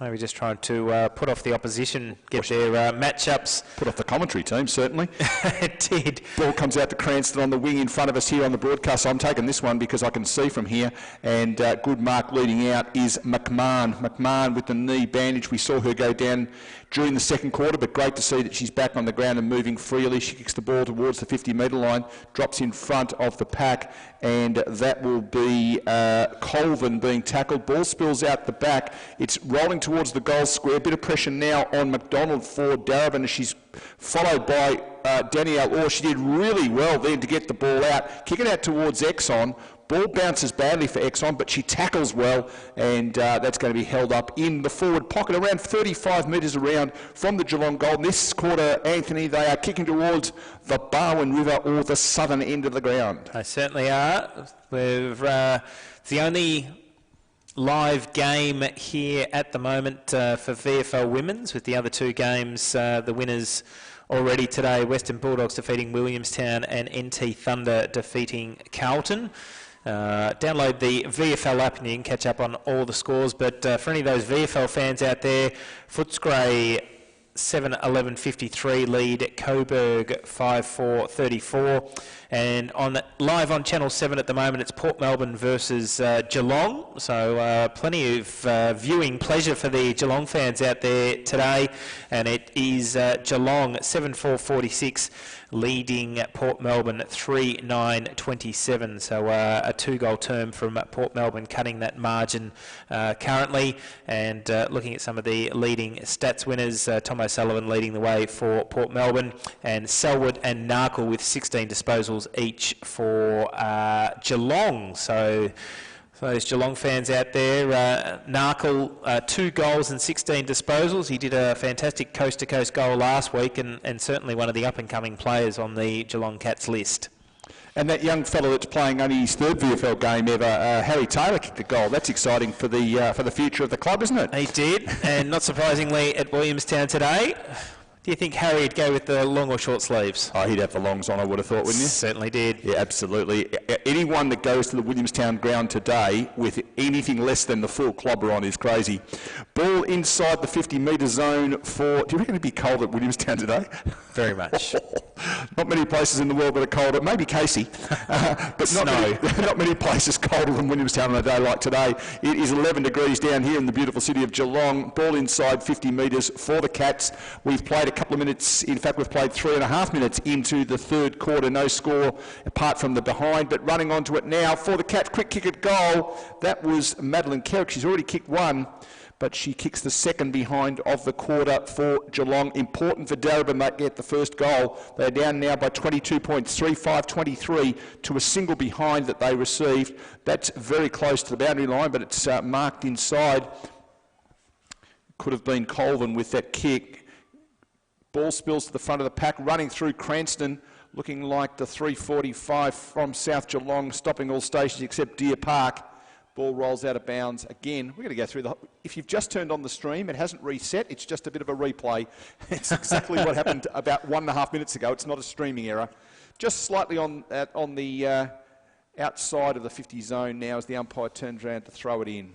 Maybe just trying to put off the opposition, get their matchups. Put off the commentary team, certainly. It did. Ball comes out to Cranston on the wing in front of us here on the broadcast. I'm taking this one because I can see from here. And good mark leading out is McMahon. McMahon with the knee bandage. We saw her go down during the second quarter, but great to see that she's back on the ground and moving freely. She kicks the ball towards the 50-metre line, drops in front of the pack, and that will be Colvin being tackled. Ball spills out the back. It's rolling towards the goal square. Bit of pressure now on McDonald for Darebin as she's followed by Danielle Orr. She did really well then to get the ball out. Kick it out towards Exxon. Ball bounces badly for Exxon, but she tackles well, and that's going to be held up in the forward pocket, around 35 metres around from the Geelong goal. This quarter, Anthony, they are kicking towards the Barwon River or the southern end of the ground. They certainly are. It's the only live game here at the moment for VFL Women's, with the other two games, the winners already today, Western Bulldogs defeating Williamstown and NT Thunder defeating Carlton. Download the VFL app and you can catch up on all the scores. But for any of those VFL fans out there, Footscray 7-11-53 lead, Coburg 5-4-34. And live on Channel 7 at the moment, it's Port Melbourne versus Geelong. So plenty of viewing pleasure for the Geelong fans out there today. And it is Geelong 7-4-46 leading Port Melbourne 3-9-27. So a 2-goal term from Port Melbourne, cutting that margin currently. And looking at some of the leading stats winners, Tom O'Sullivan leading the way for Port Melbourne, and Selwood and Narkle with 16 disposals each for Geelong. So those Geelong fans out there, Narkle 2 goals and 16 disposals. He did a fantastic coast-to-coast goal last week, and certainly one of the up-and-coming players on the Geelong Cats list. And that young fellow that's playing only his third VFL game ever, Harry Taylor, kicked a goal. That's exciting for the future of the club, isn't it? He did, and not surprisingly at Williamstown today. Do you think Harry would go with the long or short sleeves? Oh, he'd have the longs on, I would have thought, wouldn't you? Certainly did. Yeah, absolutely. Anyone that goes to the Williamstown ground today with anything less than the full clobber on is crazy. Ball inside the 50-metre zone for... Do you reckon it'd be cold at Williamstown today? Very much. Not many places in the world that are colder. Maybe Casey. But not many places colder than Williamstown on a day like today. It is 11 degrees down here in the beautiful city of Geelong. Ball inside 50 metres for the Cats. We've played a couple of minutes. In fact, we've played 3.5 minutes into the third quarter. No score apart from the behind, but running onto it now for the Cats. Quick kick at goal. That was Madeline Kerrick. She's already kicked one, but she kicks the second behind of the quarter for Geelong. Important for Darebin to get the first goal. They're down now by 22 points, 35-23 to a single behind that they received. That's very close to the boundary line, but it's marked inside. Could have been Colvin with that kick. Ball spills to the front of the pack, running through Cranston, looking like the 345 from South Geelong, stopping all stations except Deer Park. Ball rolls out of bounds again. We're going to go through the... If you've just turned on the stream, it hasn't reset. It's just a bit of a replay. It's exactly what happened about 1.5 minutes ago. It's not a streaming error. Just slightly on the outside of the 50 zone now as the umpire turns around to throw it in.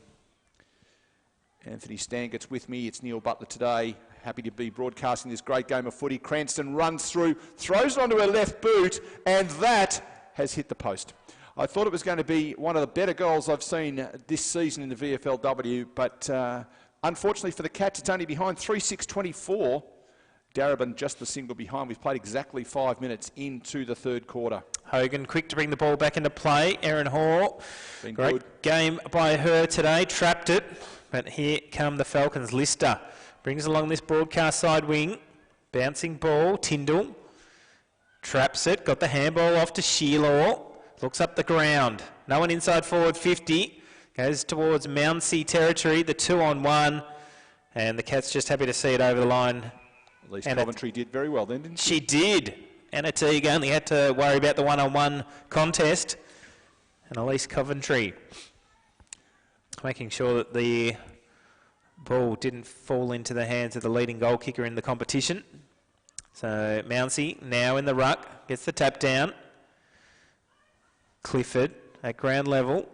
Anthony Stangett's with me. It's Neil Butler today. happy to be broadcasting this great game of footy. Cranston runs through, throws it onto her left boot, and that has hit the post. I thought it was going to be one of the better goals I've seen this season in the VFL W, but unfortunately for the Cats, it's only behind 3-6-24. Darebin just the single behind. We've played exactly 5 minutes into the third quarter. Hogan quick to bring the ball back into play. Erin Hall, Been great good. game by her today, trapped it. But here come the Falcons. Lister brings along this broadcast side wing. Bouncing ball, Tyndall. Traps it, got the handball off to Sheelaw. Looks up the ground. No one inside forward 50. Goes towards Mounsey territory, the 2-on-1. And the Cats just happy to see it over the line. At least Coventry did very well then, didn't she? She did. Anna Teague only had to worry about the 1-on-1 contest. And Elise Coventry making sure that the ball didn't fall into the hands of the leading goal kicker in the competition. So Mounsey now in the ruck, gets the tap down. Clifford at ground level.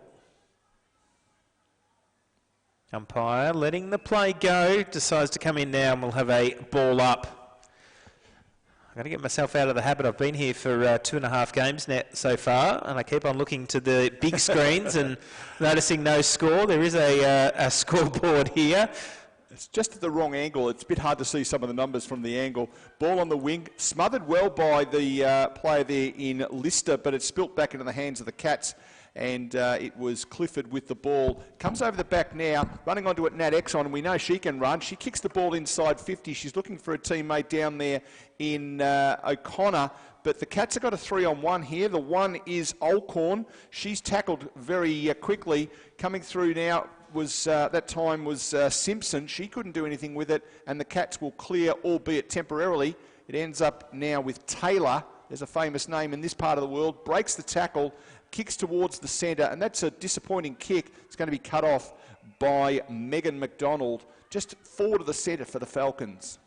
Umpire letting the play go, decides to come in now and we'll have a ball up. I've got to get myself out of the habit. I've been here for 2.5 games now so far, and I keep on looking to the big screens and noticing no score. There is a scoreboard here. It's just at the wrong angle. It's a bit hard to see some of the numbers from the angle. Ball on the wing, smothered well by the player there in Lister, but it's spilt back into the hands of the Cats, and it was Clifford with the ball. Comes over the back now, running onto it, Nat Exxon. We know she can run. She kicks the ball inside 50. She's looking for a teammate down there in O'Connor, but the Cats have got a 3-on-1 here. The one is Olcorn. She's tackled very quickly. Coming through now was that time was Simpson. She couldn't do anything with it, and the Cats will clear, albeit temporarily. It ends up now with Taylor. There's a famous name in this part of the world. Breaks the tackle, kicks towards the centre, and that's a disappointing kick. It's going to be cut off by Megan McDonald, just forward of the centre for the Falcons.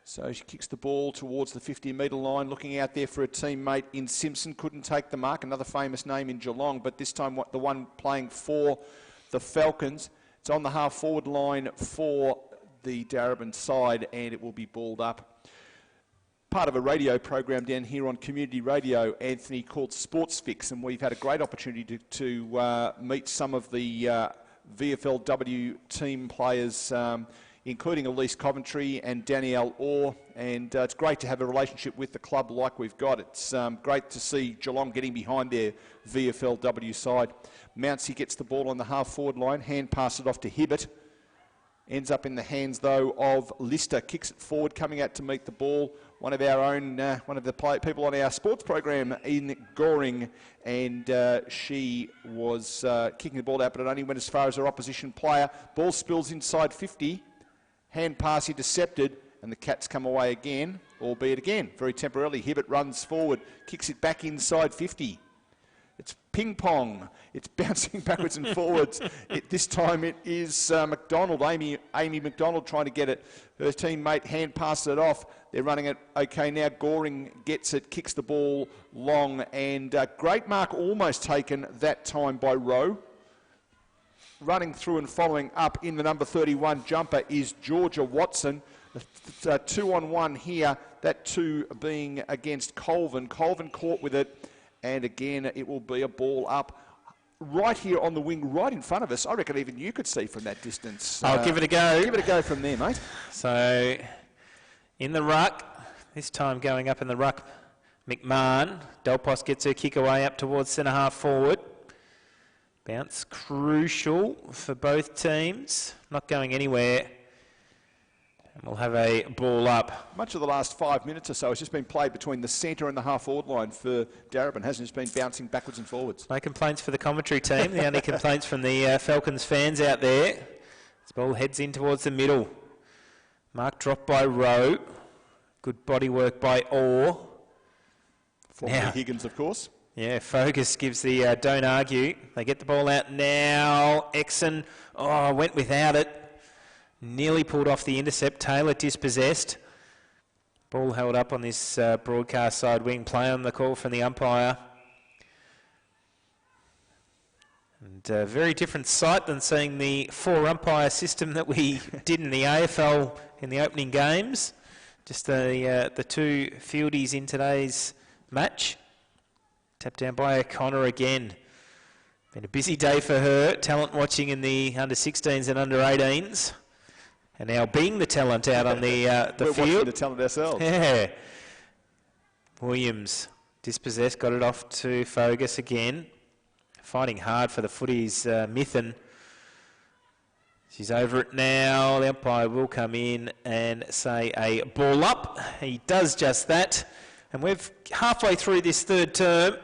So she kicks the ball towards the 50-metre line, looking out there for a teammate in Simpson. Couldn't take the mark. Another famous name in Geelong, but this time the one playing for the Falcons. It's on the half-forward line for the Darebin side, and it will be balled up. Part of a radio program down here on Community Radio, Anthony, called Sports Fix, and we've had a great opportunity to meet some of the VFL W team players, including Elise Coventry and Danielle Orr, and it's great to have a relationship with the club like we've got. It's great to see Geelong getting behind their VFLW side. Mounsey gets the ball on the half-forward line, hand pass it off to Hibbert. Ends up in the hands, though, of Lister. Kicks it forward, coming out to meet the ball. One of our own, one of the people on our sports program in Goring, and she was kicking the ball out, but it only went as far as her opposition player. Ball spills inside 50. Hand pass intercepted, and the Cats come away again, albeit again, very temporarily. Hibbert runs forward, kicks it back inside 50. It's ping pong. It's bouncing backwards and forwards. This time it is McDonald, Amy McDonald trying to get it. Her teammate hand passes it off. They're running it okay now. Goring gets it, kicks the ball long, and great mark almost taken that time by Rowe. Running through and following up in the number 31 jumper is Georgia Watson. 2-on-1 here, that 2 being against Colvin. Colvin caught with it, and again it will be a ball up right here on the wing, right in front of us. I reckon even you could see from that distance. I'll give it a go. Give it a go from there, mate. So in the ruck, this time going up in the ruck, McMahon. Delpos gets her kick away up towards centre half forward. Bounce crucial for both teams, not going anywhere. And we'll have a ball up. Much of the last 5 minutes or so has just been played between the centre and the half-forward line for Darebin, hasn't it? Just been bouncing backwards and forwards. No complaints for the commentary team. The only complaints from the Falcons fans out there. This ball heads in towards the middle. Mark dropped by Rowe. Good body work by Orr. Formerly Higgins, of course. Yeah, Focus gives the don't argue. They get the ball out now. Exon, went without it. Nearly pulled off the intercept. Taylor dispossessed. Ball held up on this broadcast side wing. Play on the call from the umpire. And a very different sight than seeing the 4-umpire system that we did in the AFL in the opening games. Just the two fieldies in today's match. Tapped down by O'Connor again. Been a busy day for her. Talent watching in the under-16s and under-18s. And now being the talent out on the We're field. watching the talent ourselves. Yeah. Williams dispossessed, got it off to Fogus again. Fighting hard for the footies, Mithen. She's over it now. The umpire will come in and say a ball up. He does just that. And we're halfway through this third term.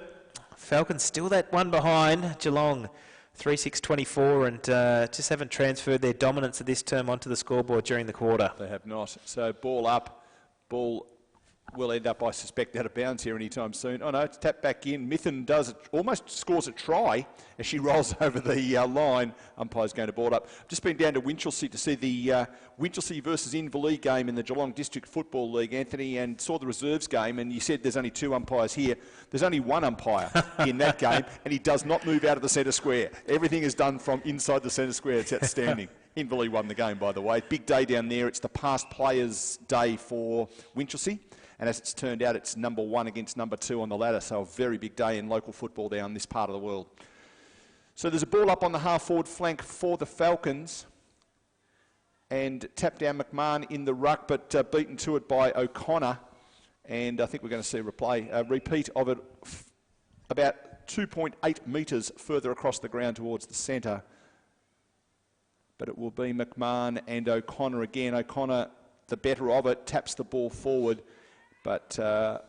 Falcons still that one behind. Geelong 3-6-24 and just haven't transferred their dominance of this term onto the scoreboard during the quarter. They have not. So ball up. Ball will end up, I suspect, out of bounds here anytime soon. Oh no, it's tapped back in. Mithen does it, almost scores a try as she rolls over the line. Umpire's going to board up. Just been down to Winchelsea to see the Winchelsea versus Inverleigh game in the Geelong District Football League, Anthony, and saw the reserves game, and you said there's only 2 umpires here. There's only 1 umpire in that game, and he does not move out of the centre square. Everything is done from inside the centre square. It's outstanding. Inverleigh won the game, by the way. Big day down there. It's the past players' day for Winchelsea. And as it's turned out, it's number 1 against number 2 on the ladder. So a very big day in local football down this part of the world. So there's a ball up on the half-forward flank for the Falcons. And tapped down McMahon in the ruck, but beaten to it by O'Connor. And I think we're going to see a repeat of it about 2.8 metres further across the ground towards the centre. But it will be McMahon and O'Connor again. O'Connor, the better of it, taps the ball forward. But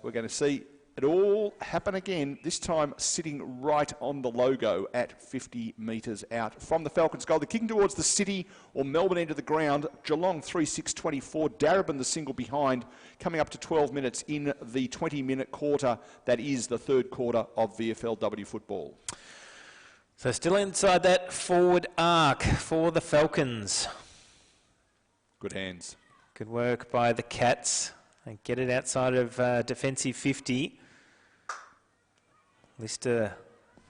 we're going to see it all happen again, this time sitting right on the logo at 50 metres out from the Falcons' goal. They're kicking towards the City or Melbourne end of the ground. Geelong 3-6-24. Darebin the single behind, coming up to 12 minutes in the 20-minute quarter. That is the third quarter of VFL W football. So still inside that forward arc for the Falcons. Good hands. Good work by the Cats. And get it outside of defensive 50. Lister,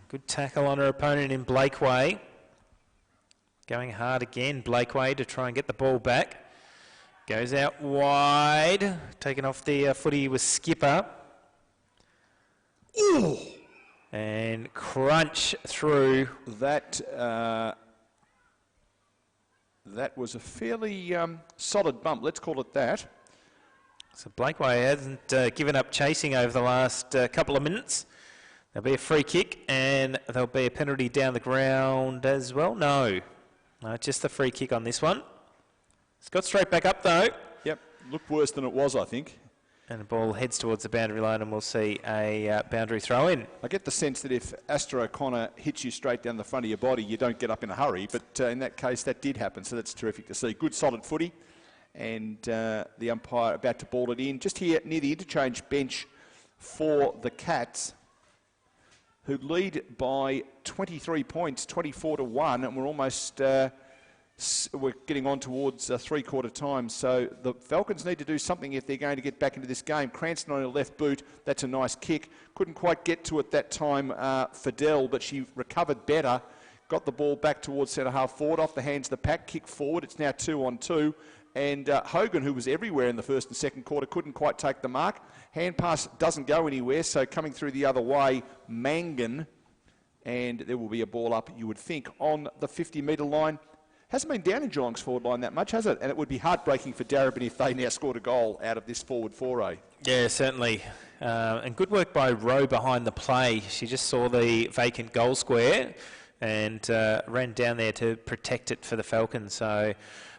good tackle on her opponent in Blakeway. Going hard again, Blakeway, to try and get the ball back. Goes out wide. Taken off the footy was Skipper. Ooh. And crunch through. That was a fairly solid bump, let's call it that. So Blakeway hasn't given up chasing over the last couple of minutes. There'll be a free kick and there'll be a penalty down the ground as well. No, just the free kick on this one. It's got straight back up though. Yep, looked worse than it was, I think. And the ball heads towards the boundary line and we'll see a boundary throw in. I get the sense that if Astra O'Connor hits you straight down the front of your body, you don't get up in a hurry. But in that case, that did happen, so that's terrific to see. Good solid footy. And the umpire about to ball it in. Just here near the interchange bench for the Cats, who lead by 23 points, 24-1, and we're almost we're getting on towards three-quarter time. So the Falcons need to do something if they're going to get back into this game. Cranston on her left boot, that's a nice kick. Couldn't quite get to it that time, Fidel, but she recovered better. Got the ball back towards centre half forward, off the hands of the pack, kick forward. It's now 2-on-2. And Hogan, who was everywhere in the first and second quarter, couldn't quite take the mark. Hand pass doesn't go anywhere, so coming through the other way, Mangan. And there will be a ball up, you would think, on the 50-metre line. Hasn't been down in Geelong's forward line that much, has it? And it would be heartbreaking for Darebin if they now scored a goal out of this forward foray. Yeah, certainly. And good work by Rowe behind the play. She just saw the vacant goal square and ran down there to protect it for the Falcons. So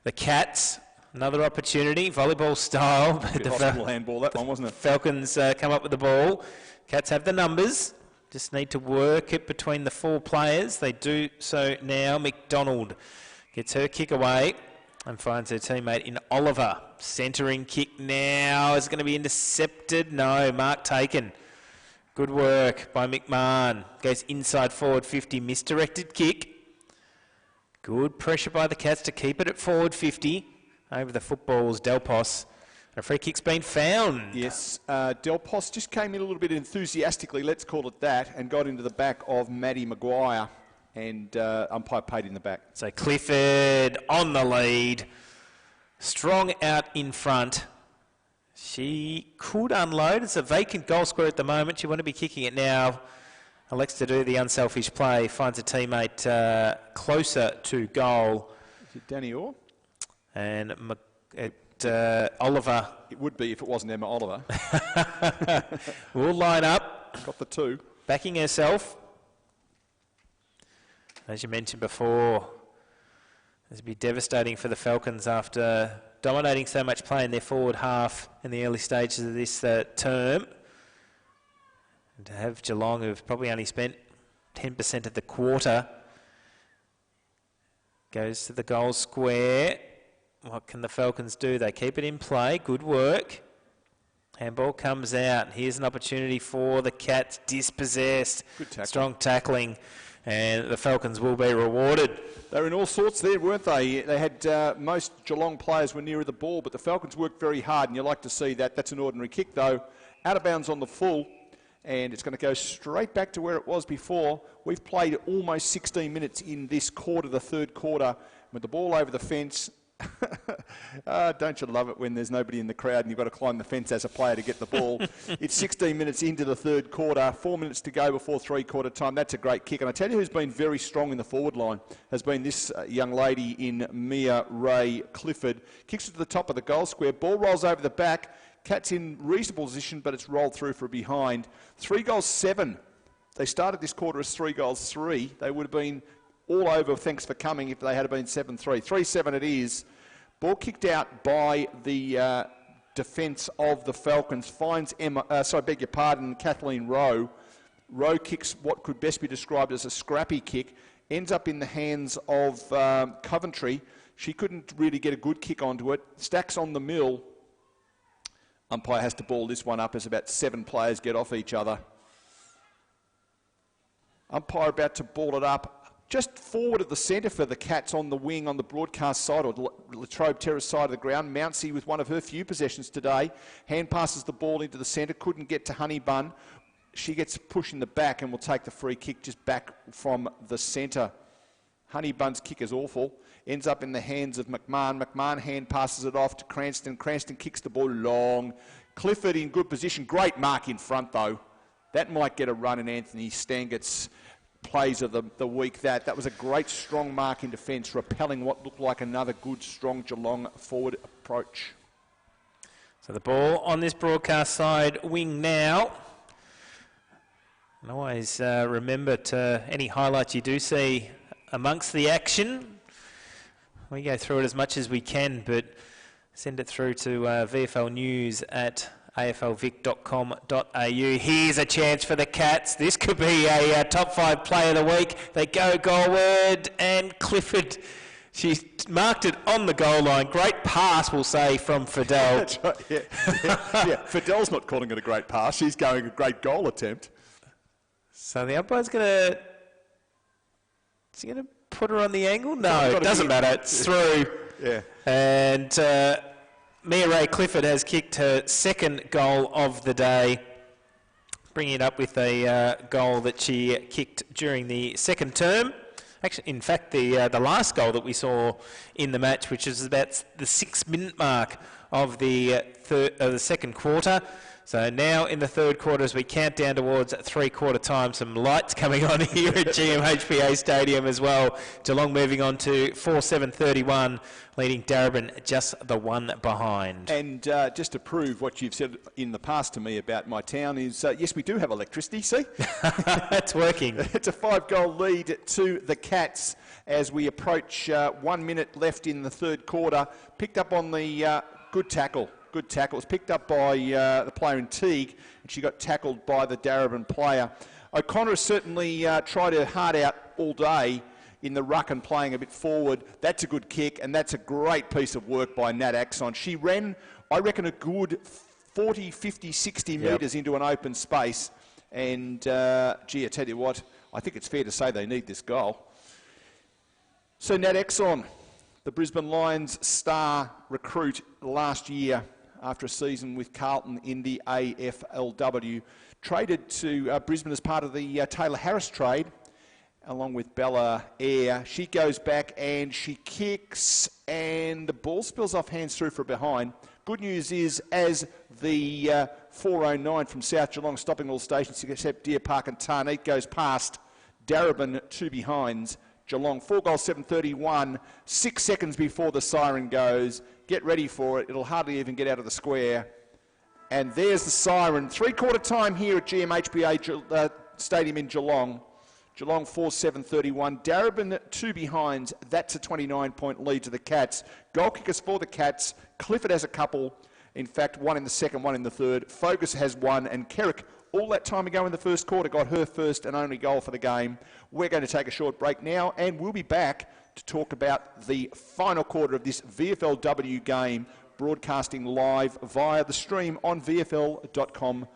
the Cats, another opportunity, volleyball style. The hospital handball, that one, wasn't it? Falcons come up with the ball. Cats have the numbers. Just need to work it between the 4 players. They do so now. McDonald gets her kick away and finds her teammate in Oliver. Centering kick now is going to be intercepted. No, mark taken. Good work by McMahon. Goes inside forward 50, misdirected kick. Good pressure by the Cats to keep it at forward 50. Over the footballs, Delpos. A free kick's been found. Yes, Delpos just came in a little bit enthusiastically, let's call it that, and got into the back of Maddie Maguire. and umpire paid in the back. So Clifford on the lead, Strong out in front. She could unload. It's a vacant goal square at the moment. She want to be kicking it now. Elects to do the unselfish play, finds a teammate closer to goal. Is it Danny Orr? And Oliver. It would be if it wasn't Emma Oliver. Will line up. Got the two. Backing herself. As you mentioned before, this would be devastating for the Falcons after dominating so much play in their forward half in the early stages of this term. And to have Geelong, who've probably only spent 10% of the quarter, goes to the goal square. What can the Falcons do? They keep it in play. Good work. Handball comes out. Here's an opportunity for the Cats. Dispossessed. Good tackle. Strong tackling. And the Falcons will be rewarded. They were in all sorts there, weren't they? They had most Geelong players were nearer the ball, but the Falcons worked very hard, and you like to see that. That's an ordinary kick, though. Out of bounds on the full, and it's going to go straight back to where it was before. We've played almost 16 minutes in this quarter, the third quarter, with the ball over the fence. Don't you love it when there's nobody in the crowd and you've got to climb the fence as a player to get the ball? It's 16 minutes into the third quarter, 4 minutes to go before three-quarter time. That's a great kick. And I tell you who's been very strong in the forward line has been this young lady in Mia Ray Clifford. Kicks it to the top of the goal square. Ball rolls over the back. Cat's in reasonable position, but it's rolled through for a behind. 3 goals 7. They started this quarter as 3 goals 3. They would have been all over thanks for coming if they had been 7-3. 3-7 it is. Ball kicked out by the defence of the Falcons. Finds Kathleen Rowe. Rowe kicks what could best be described as a scrappy kick. Ends up in the hands of Coventry. She couldn't really get a good kick onto it. Stacks on the mill. Umpire has to ball this one up as about 7 players get off each other. Umpire about to ball it up. Just forward of the centre for the Cats on the wing on the broadcast side, or Latrobe Terrace side of the ground. Mounsey with one of her few possessions today. Hand passes the ball into the centre, couldn't get to Honeybun. She gets a push in the back and will take the free kick just back from the centre. Honeybun's kick is awful. Ends up in the hands of McMahon. McMahon hand passes it off to Cranston. Cranston kicks the ball long. Clifford in good position. Great mark in front though. That might get a run in Anthony Stangett's plays of the week. That was a great strong mark in defence, repelling what looked like another good strong Geelong forward approach. So the ball on this broadcast side wing now. And always remember to any highlights you do see amongst the action. We go through it as much as we can, but send it through to VFL News at aflvic.com.au. Here's a chance for the Cats. This could be a top 5 play of the week. They go goalward, and Clifford, she marked it on the goal line. Great pass, we'll say, from Fidel. That's right, yeah. Fidel's not calling it a great pass. She's going a great goal attempt. So the umpire's going to... Is he going to put her on the angle? No, it doesn't matter. It's through. Yeah. And... Mia Ray Clifford has kicked her second goal of the day, bringing it up with a goal that she kicked during the second term. Actually, in fact, the last goal that we saw in the match, which is about the 6-minute mark of the second quarter. So now in the third quarter, as we count down towards three-quarter time, some lights coming on here at GMHBA Stadium as well. Geelong moving on to 4-7-31, leading Darebin just the one behind. And just to prove what you've said in the past to me about my town is, yes, we do have electricity, see? It's working. It's a 5-goal lead to the Cats as we approach 1 minute left in the third quarter. Picked up on the good tackle. Good tackle. It was picked up by the player in Teague, and she got tackled by the Darebin player. O'Connor has certainly tried her heart out all day in the ruck and playing a bit forward. That's a good kick, and that's a great piece of work by Nat Axon. She ran, I reckon, a good 40, 50, 60 metres into an open space. And, gee, I tell you what, I think it's fair to say they need this goal. So Nat Axon, the Brisbane Lions star recruit last year, after a season with Carlton in the AFLW, traded to Brisbane as part of the Taylor Harris trade. along with Bella Air. She goes back and she kicks, and the ball spills off hands through for a behind. Good news is, as the 409 from South Geelong, stopping all stations except Deer Park and Tarneet, goes past Darebin, 2 behinds. Geelong, 4 goals, 7:31, 6 seconds before the siren goes. Get ready for it. It'll hardly even get out of the square. And there's the siren. 3/4 time here at GMHBA Stadium in Geelong. Geelong 4-7-31. Darebin 2 behinds. That's a 29-point lead to the Cats. Goal kickers for the Cats. Clifford has a couple. In fact, 1 in the second, 1 in the third. Fogus has 1, and Kerrick, all that time ago in the first quarter, got her first and only goal for the game. We're going to take a short break now, and we'll be back to talk about the final quarter of this VFL W game, broadcasting live via the stream on vfl.com.au.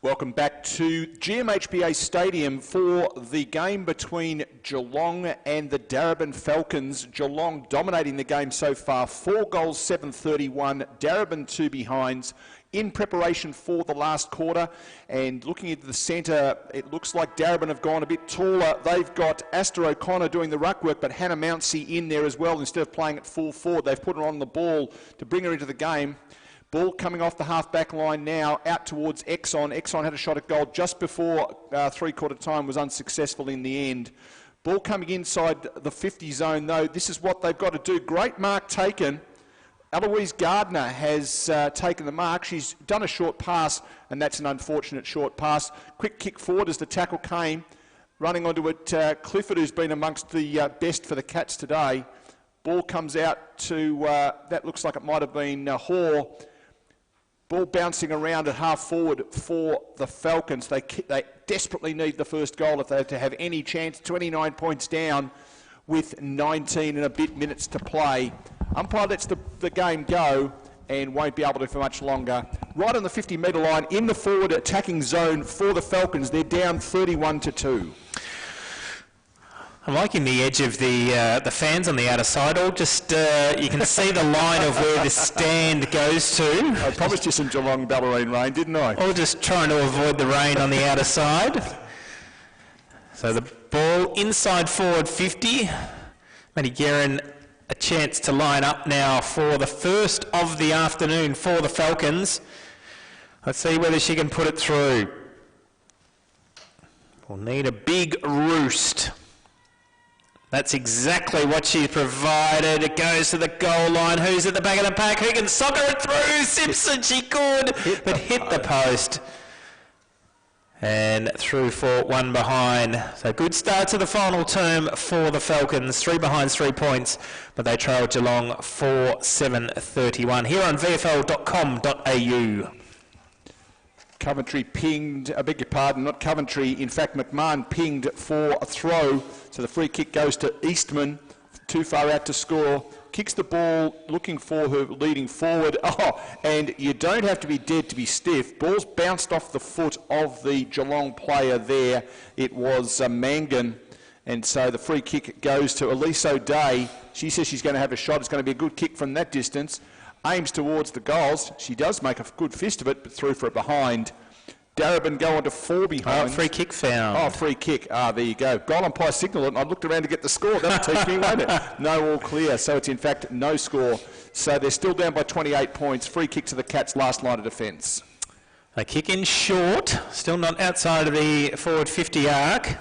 Welcome back to GMHBA Stadium for the game between Geelong and the Darebin Falcons. Geelong dominating the game so far, 4 goals, 7-31, Darebin 2 behinds in preparation for the last quarter. And looking into the centre, it looks like Darebin have gone a bit taller. They've got Astor O'Connor doing the ruck work, but Hannah Mounsey in there as well. Instead of playing at full forward, they've put her on the ball to bring her into the game. Ball coming off the half-back line now, out towards Exxon. Exxon had a shot at goal just before three-quarter time, was unsuccessful in the end. Ball coming inside the 50 zone, though. This is what they've got to do. Great mark taken. Eloise Gardner has taken the mark. She's done a short pass, and that's an unfortunate short pass. Quick kick forward as the tackle came. Running onto it, Clifford, who's been amongst the best for the Cats today. Ball comes out to, that looks like it might have been Hoare. Ball bouncing around at half forward for the Falcons. They desperately need the first goal if they're to have any chance. 29 points down with 19 and a bit minutes to play. Umpire lets the game go and won't be able to for much longer. Right on the 50-metre line in the forward attacking zone for the Falcons. They're down 31-2. I'm liking the edge of the fans on the outer side. All just you can see the line of where the stand goes to. I promised you some Geelong ballerine rain, didn't I? All just trying to avoid the rain on the outer side. So the ball inside forward 50. Maddie Guerin a chance to line up now for the first of the afternoon for the Falcons. Let's see whether she can put it through. We'll need a big roost. That's exactly what she's provided. It goes to the goal line. Who's at the back of the pack? Who can soccer it through? Simpson, she could, but hit the post. And through for one behind. So good start to the final term for the Falcons. 3 behind, 3 points, but they trail Geelong 4-7-31. Here on VFL.com.au. Coventry pinged, I beg your pardon, not Coventry, in fact McMahon pinged for a throw. So the free kick goes to Eastman, too far out to score. Kicks the ball, looking for her leading forward. Oh, and you don't have to be dead to be stiff. Ball's bounced off the foot of the Geelong player there. It was Mangan. And so the free kick goes to Elise O'Day. She says she's going to have a shot. It's going to be a good kick from that distance. Aims towards the goals. She does make a good fist of it, but through for a behind. Darebin go on to 4 behind. Oh, free kick found. Oh, free kick. Ah, there you go. Goal umpire signal it, and I looked around to get the score. That'll teach me, won't it? No, all clear. So it's in fact no score. So they're still down by 28 points. Free kick to the Cats' last line of defence. They kick in short. Still not outside of the forward 50 arc.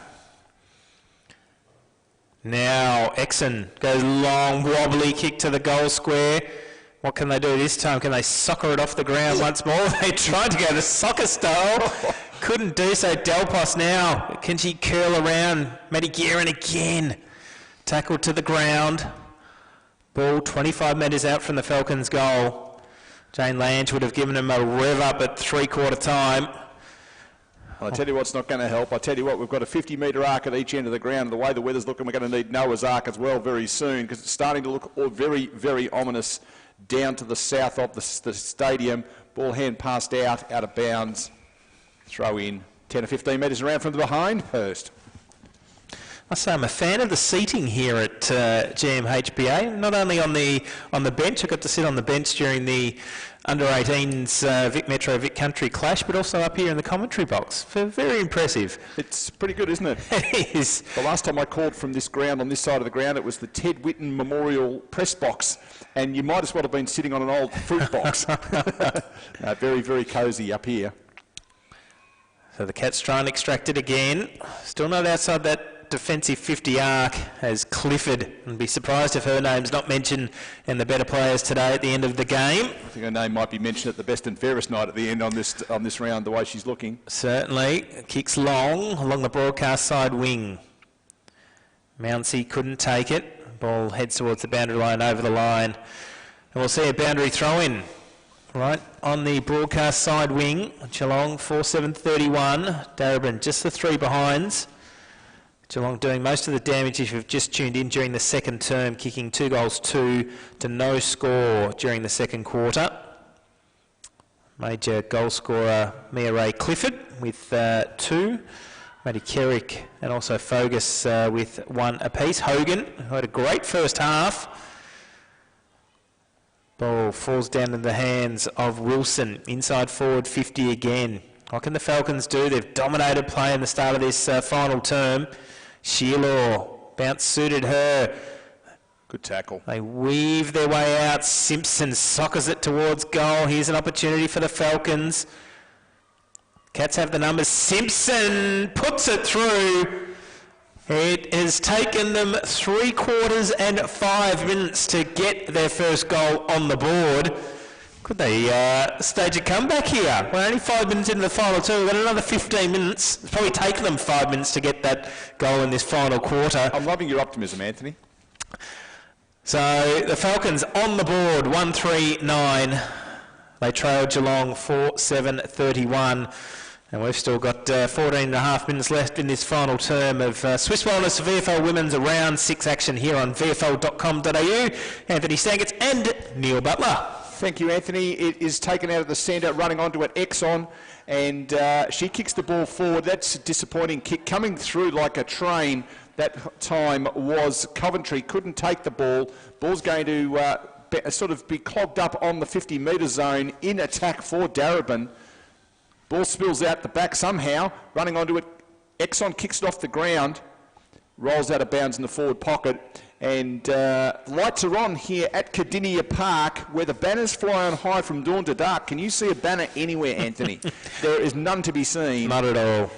Now Exon goes long, wobbly kick to the goal square. What can they do this time? Can they soccer it off the ground once more? They tried to go the soccer style. Couldn't do so. Delpos now. Can she curl around? Maddie Guerin again. Tackled to the ground. Ball 25 metres out from the Falcons' goal. Jane Lange would have given them a rev up at three-quarter time. Well, I tell you what's not going to help. I tell you what, we've got a 50-metre arc at each end of the ground. The way the weather's looking, we're going to need Noah's Ark as well very soon, because it's starting to look very, very ominous down to the south of the stadium. Ball hand passed out of bounds. Throw in 10 or 15 metres around from the behind post. I say I'm a fan of the seating here at GMHBA. Not only on the bench, I got to sit on the bench during the under-18s Vic Metro Vic Country clash, but also up here in the commentary box. Very impressive. It's pretty good, isn't it? It is. The last time I called from this ground, on this side of the ground, it was the Ted Whitten Memorial Press Box, and you might as well have been sitting on an old fruit box. Very, very cosy up here. So the Cats try and extract it again. Still not outside that defensive 50 arc as Clifford, and be surprised if her name's not mentioned in the better players today at the end of the game. I think her name might be mentioned at the best and fairest night at the end on this round, the way she's looking. Certainly. Kicks long along the broadcast side wing. Mounsey couldn't take it. Ball heads towards the boundary line, over the line. And we'll see a boundary throw in. Right on the broadcast side wing. Geelong 4-7-31. Darebin just the 3 behinds. Geelong doing most of the damage if you've just tuned in during the second term, kicking 2 goals, 2 to no score during the second quarter. Major goal scorer Mia Ray Clifford with 2. Maddie Kerrick and also Fogus with 1 apiece. Hogan, who had a great first half. Ball falls down in the hands of Wilson. Inside forward 50 again. What can the Falcons do? They've dominated play in the start of this final term. Sheila, bounce suited her. Good tackle. They weave their way out. Simpson soccers it towards goal. Here's an opportunity for the Falcons. Cats have the numbers. Simpson puts it through. It has taken them 3/4 and 5 minutes to get their first goal on the board. Could they stage a comeback here? We're only 5 minutes into the final two. We've got another 15 minutes. It's probably taken them 5 minutes to get that goal in this final quarter. I'm loving your optimism, Anthony. So the Falcons on the board, 1-3-9. They trail Geelong 4-7-31. And we've still got 14 and a half minutes left in this final term of Swiss Wellness VFL Women's Round 6 action here on VFL.com.au. Anthony Stangetz and Neil Butler. Thank you, Anthony. It is taken out of the centre, running onto it, Exxon, and she kicks the ball forward. That's a disappointing kick. Coming through like a train that time was Coventry. Couldn't take the ball. Ball's going to sort of be clogged up on the 50-metre zone in attack for Darebin. Ball spills out the back somehow, running onto it. Exxon kicks it off the ground, rolls out of bounds in the forward pocket, and lights are on here at Cardinia Park, where the banners fly on high from dawn to dark. Can you see a banner anywhere, Anthony? There is none to be seen. Not at all.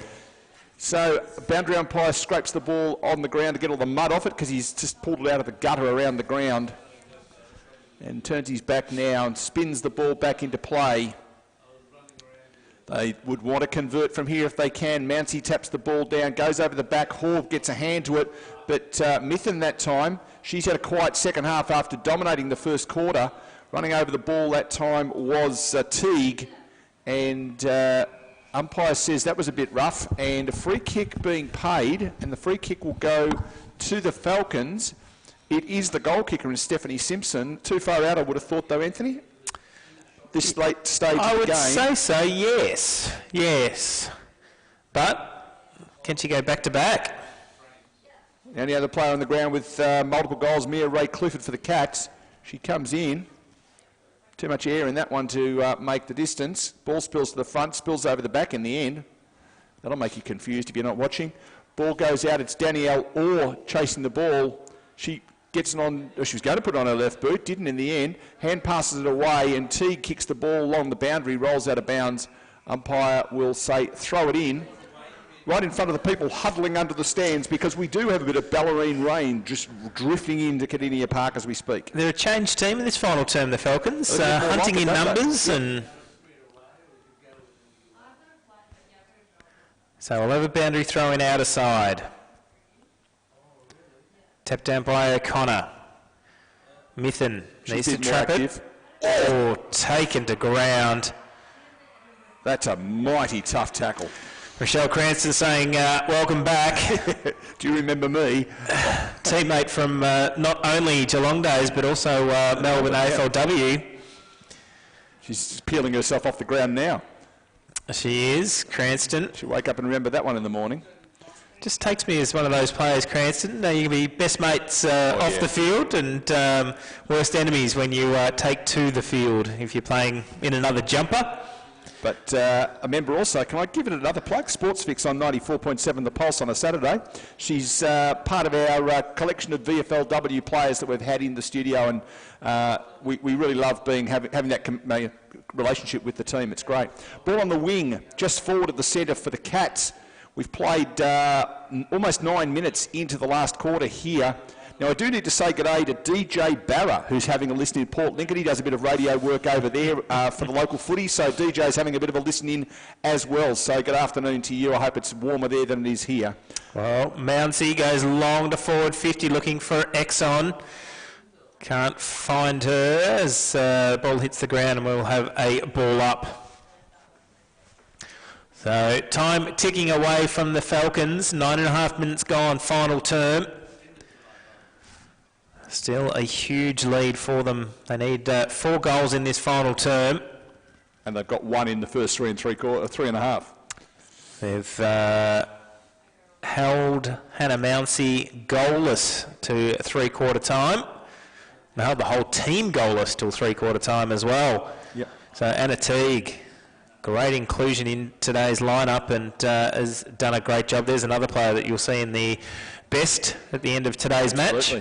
So, boundary umpire scrapes the ball on the ground to get all the mud off it, because he's just pulled it out of the gutter around the ground, and turns his back now and spins the ball back into play. They would want to convert from here if they can. Mounsey taps the ball down, goes over the back. Hall gets a hand to it, but Mithen that time, she's had a quiet second half after dominating the first quarter. Running over the ball that time was Teague, and umpire says that was a bit rough, and a free kick being paid, and the free kick will go to the Falcons. It is the goal kicker in Stephanie Simpson. Too far out, I would have thought, though, Anthony? This late stage of the game. I would say so, yes. Yes. But can she go back to back? The only other player on the ground with multiple goals, Mia Ray Clifford for the Cats. She comes in. Too much air in that one to make the distance. Ball spills to the front, spills over the back in the end. That'll make you confused if you're not watching. Ball goes out. It's Danielle Orr chasing the ball. She gets it on, she was going to put it on her left boot, didn't in the end. Hand passes it away, and Teague kicks the ball along the boundary, rolls out of bounds. Umpire will say, throw it in. Right in front of the people huddling under the stands, because we do have a bit of ballerine rain just drifting into Cardinia Park as we speak. They're a changed team in this final term, the Falcons, hunting in numbers, and so we'll have a boundary throw in outer side. Tapped down by O'Connor. Mithen needs to trap it. Oh, taken to ground. That's a mighty tough tackle. Michelle Cranston saying, welcome back. Do you remember me? Teammate from not only Geelong days, but also Melbourne AFL W. She's peeling herself off the ground now. She is, Cranston. She'll wake up and remember that one in the morning. Just takes me as one of those players, Cranston. You can be best mates off the field and worst enemies when you take to the field if you're playing in another jumper. But a member also, can I give it another plug? Sportsfix on 94.7 The Pulse on a Saturday. She's part of our collection of VFL W players that we've had in the studio, and we really love having that relationship with the team. It's great. Ball on the wing, just forward of the centre for the Cats. We've played almost 9 minutes into the last quarter here. Now, I do need to say good day to DJ Barra, who's having a listen in Port Lincoln. He does a bit of radio work over there for the local footy, so DJ's having a bit of a listen in as well. So good afternoon to you. I hope it's warmer there than it is here. Well, Mounsey goes long to forward 50, looking for Exxon. Can't find her as the ball hits the ground, and we'll have a ball up. So time ticking away from the Falcons. 9.5 minutes gone, final term. Still a huge lead for them. They need 4 goals in this final term. And they've got one in the first 3 and a half. They've held Hannah Mounsey goalless to three-quarter time. They held the whole team goalless till three-quarter time as well. Yep. So Anna Teague, great inclusion in today's lineup and has done a great job. There's another player that you'll see in the best at the end of today's match.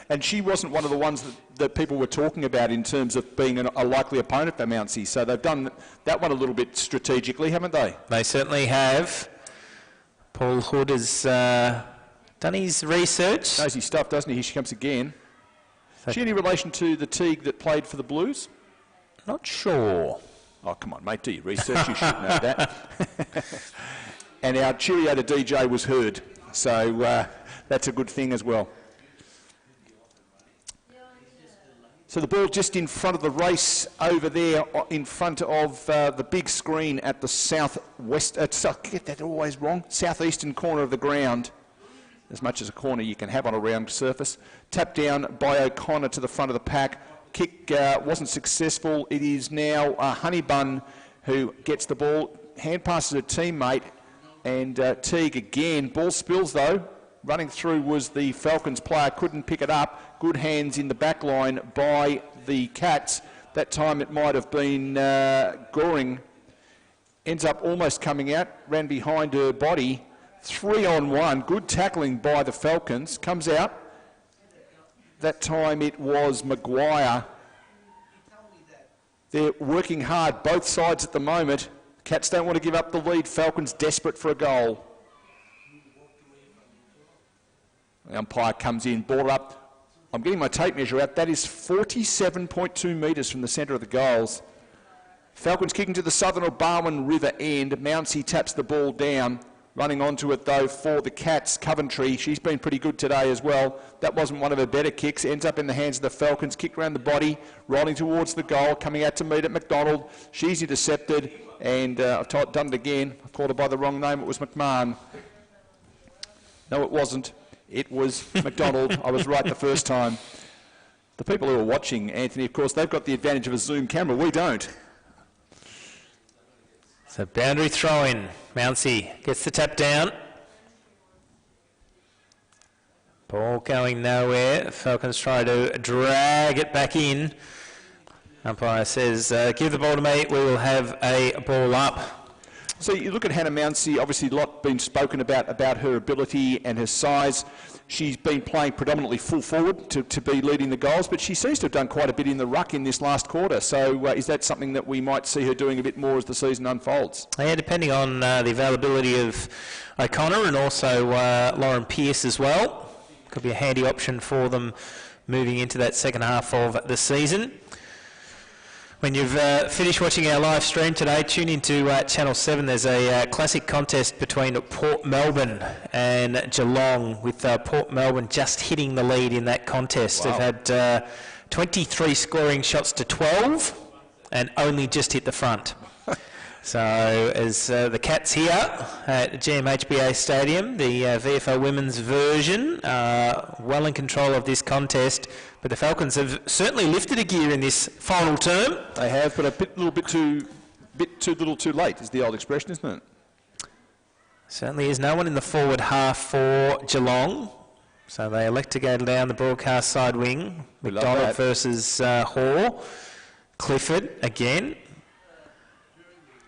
And she wasn't one of the ones that people were talking about in terms of being a likely opponent for Mounsey. So they've done that one a little bit strategically, haven't they? They certainly have. Paul Hood has done his research. Knows his stuff, doesn't he? Here she comes again. Is she any relation to the Teague that played for the Blues? Not sure. Oh, come on, mate, do your research. You should know that. And our cheerleader DJ was heard. So that's a good thing as well. So the ball just in front of the race over there, in front of the big screen at the southwest, get that always wrong, southeastern corner of the ground, as much as a corner you can have on a round surface. Tap down by O'Connor to the front of the pack. Kick wasn't successful. It is now Honeybun who gets the ball, hand passes a teammate, and Teague again. Ball spills though. Running through was the Falcons player, couldn't pick it up. Good hands in the back line by the Cats. That time it might have been Goring. Ends up almost coming out, ran behind her body. 3-on-1, good tackling by the Falcons. Comes out. That time it was Maguire. They're working hard, both sides at the moment. Cats don't want to give up the lead. Falcons desperate for a goal. The umpire comes in, ball up. I'm getting my tape measure out. That is 47.2 metres from the centre of the goals. Falcons kicking to the southern or Barwon River end. Mounsey taps the ball down. Running onto it though for the Cats, Coventry. She's been pretty good today as well. That wasn't one of her better kicks. Ends up in the hands of the Falcons. Kicked around the body, rolling towards the goal, coming out to meet at McDonald. She's intercepted, and I've done it again. I called her by the wrong name. It was McMahon. No, it wasn't. It was McDonald. I was right the first time. The people who are watching, Anthony, of course, they've got the advantage of a zoom camera. We don't. So boundary throw-in. Mounsey gets the tap down. Ball going nowhere. Falcons try to drag it back in. Umpire says, give the ball to me. We will have a ball up. So you look at Hannah Mounsey, obviously a lot been spoken about her ability and her size. She's been playing predominantly full forward to be leading the goals, but she seems to have done quite a bit in the ruck in this last quarter. So is that something that we might see her doing a bit more as the season unfolds? Yeah, depending on the availability of O'Connor and also Lauren Pearce as well. Could be a handy option for them moving into that second half of the season. When you've finished watching our live stream today, tune into Channel 7. There's a classic contest between Port Melbourne and Geelong, with Port Melbourne just hitting the lead in that contest. Wow. They've had 23 scoring shots to 12 and only just hit the front. So as the Cats here at GMHBA Stadium, the VFL women's version, well in control of this contest, but the Falcons have certainly lifted a gear in this final term. They have, but a little bit too little too late is the old expression, isn't it? Certainly is. No one in the forward half for Geelong, so they elect to go down the broadcast side wing. McDonald versus Hoare. Clifford again.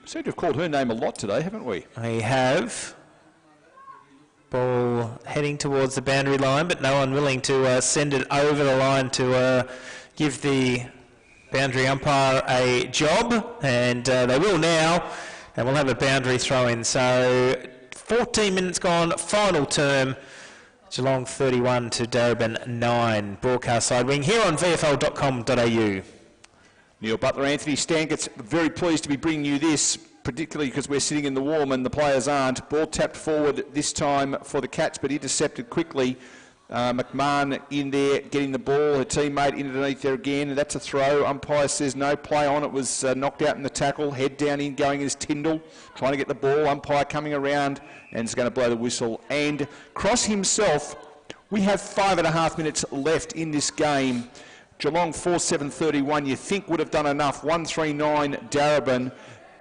We seem to have called her name a lot today, haven't we? We have. Ball heading towards the boundary line, but no one willing to send it over the line to give the boundary umpire a job, and they will now, and we'll have a boundary throw-in. So 14 minutes gone, final term, Geelong 31 to Darebin 9, broadcast side wing here on VFL.com.au. Neil Butler, Anthony Stangett's very pleased to be bringing you this, particularly because we're sitting in the warm and the players aren't. Ball tapped forward this time for the Cats, but intercepted quickly. McMahon in there getting the ball, her teammate underneath there again, and that's a throw. Umpire says no, play on. It was knocked out in the tackle. Head down in, going is Tyndall, trying to get the ball. Umpire coming around and is going to blow the whistle. And Cross himself, we have 5.5 minutes left in this game. Geelong 4-7-31, you think would have done enough. 1-3-9 Darebin.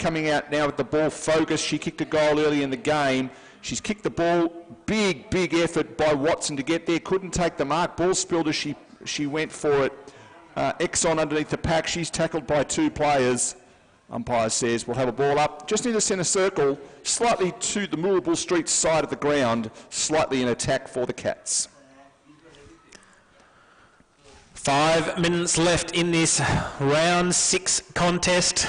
coming out now with the ball focused. She kicked a goal early in the game. She's kicked the ball. Big effort by Watson to get there. Couldn't take the mark. Ball spilled as she went for it. Exxon underneath the pack. She's tackled by 2 players. Umpire says we'll have a ball up just near the centre circle, slightly to the Moorabool Street side of the ground, slightly in attack for the Cats. 5 minutes left in this round 6 contest.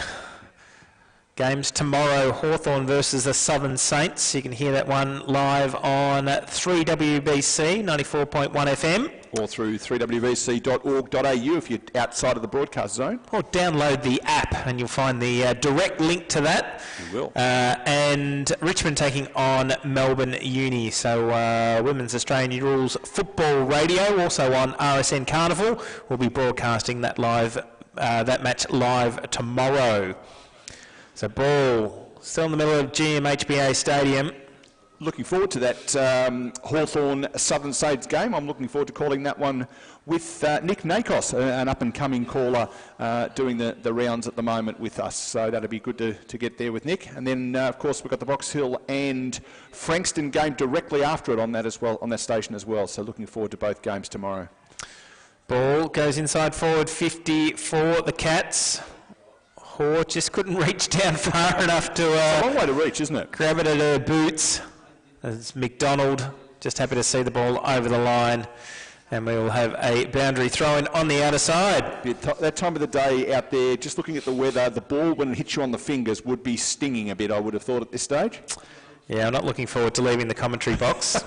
Games tomorrow, Hawthorn versus the Southern Saints. You can hear that one live on 3WBC 94.1 FM. Or through 3wbc.org.au if you're outside of the broadcast zone. Or download the app and you'll find the direct link to that. You will. And Richmond taking on Melbourne Uni. So Women's Australian Rules Football Radio, also on RSN Carnival. We'll be broadcasting that match live tomorrow. So ball still in the middle of GMHBA Stadium. Looking forward to that Hawthorn Southern Saints game. I'm looking forward to calling that one with Nick Nakos, an up-and-coming caller, doing the rounds at the moment with us. So that'll be good to get there with Nick. And then, of course, we've got the Box Hill and Frankston game directly after it on that as well, on that station as well. So looking forward to both games tomorrow. Ball goes inside forward 50 for the Cats. Haw just couldn't reach down far enough to... It's a long way to reach, isn't it? Grab it at her boots. As McDonald just happy to see the ball over the line, and we will have a boundary throw-in on the outer side. That time of the day out there, just looking at the weather, the ball when it hits you on the fingers would be stinging a bit, I would have thought at this stage. Yeah, I'm not looking forward to leaving the commentary box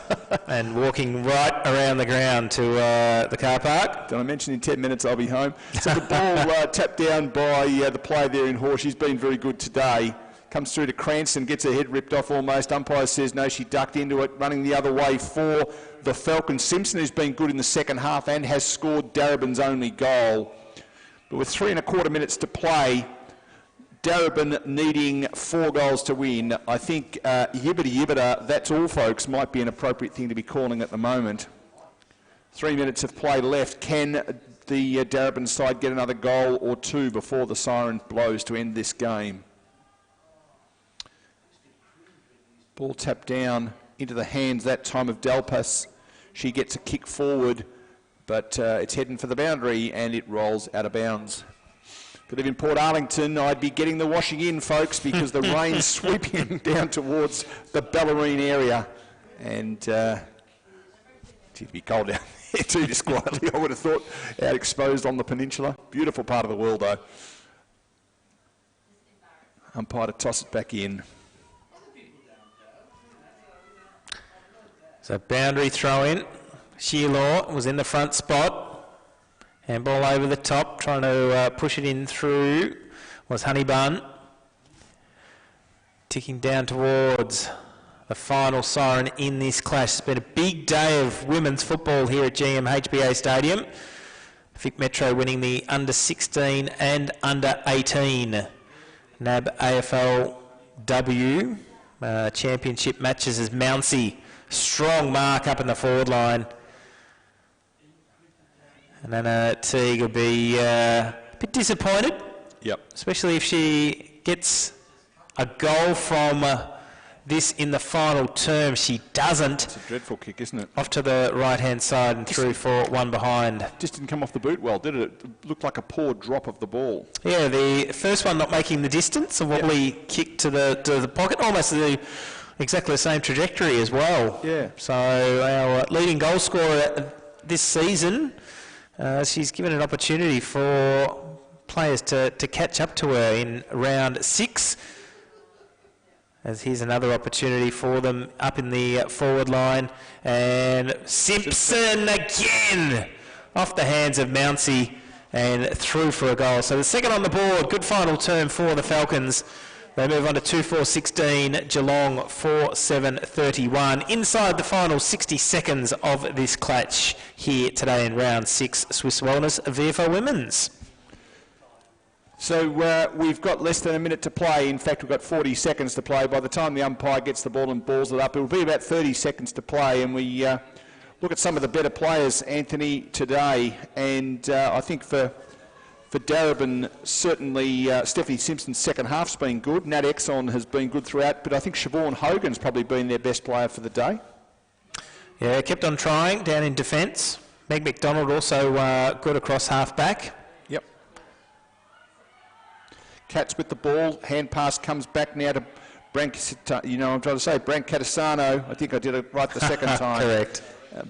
and walking right around the ground to the car park. Did I mention in 10 minutes I'll be home? So the ball tapped down by the player there in Haw. She's been very good today. Comes through to Cranston, gets her head ripped off almost. Umpire says no, she ducked into it, running the other way for the Falcons. Simpson, who's been good in the second half and has scored Darebin's only goal. But with 3 1/4 minutes to play, Darebin needing 4 goals to win. I think yibbida, that's all, folks, might be an appropriate thing to be calling at the moment. 3 minutes of play left. Can the Darebin side get another goal or 2 before the siren blows to end this game? Ball tapped down into the hands that time of Delpas. She gets a kick forward, but it's heading for the boundary and it rolls out of bounds. If I live in Port Arlington, I'd be getting the washing in, folks, because the rain's sweeping down towards the Ballerine area. And it'd be cold down there too, just quietly, I would have thought, out exposed on the peninsula. Beautiful part of the world, though. Umpire to toss it back in. So boundary throw in. Shearlaw was in the front spot. Handball over the top, trying to push it in through was Honeybun. Ticking down towards the final siren in this clash. It's been a big day of women's football here at GMHBA Stadium. Vic Metro winning the under 16 and under 18 NAB AFL W championship matches as Mounsey. Strong mark up in the forward line. And Anna Teague will be a bit disappointed. Yep. Especially if she gets a goal from this in the final term. She doesn't. It's a dreadful kick, isn't it? Off to the right-hand side and through for one behind. Just didn't come off the boot well, did it? It looked like a poor drop of the ball. Yeah, the first one not making the distance. A wobbly kick to the pocket. Almost exactly the same trajectory as well. Yeah. So our leading goal scorer this season, she's given an opportunity for players to catch up to her in round 6. As here's another opportunity for them up in the forward line. And Simpson again off the hands of Mounsey and through for a goal. So the second on the board, good final term for the Falcons. They move on to 2-4-16, Geelong 4-7-31. Inside the final 60 seconds of this clutch here today in round 6, Swiss Wellness VFL Women's. So we've got less than a minute to play. In fact, we've got 40 seconds to play. By the time the umpire gets the ball and balls it up, it will be about 30 seconds to play. And we look at some of the better players, Anthony, today. And I think for For Darebin, certainly Stephanie Simpson's second half's been good. Nat Exxon has been good throughout, but I think Siobhan Hogan's probably been their best player for the day. Yeah, kept on trying down in defence. Meg McDonald also good across half-back. Yep. Cats with the ball. Hand pass comes back now to I'm trying to say Brank Catasano. I think I did it right the second time. Correct.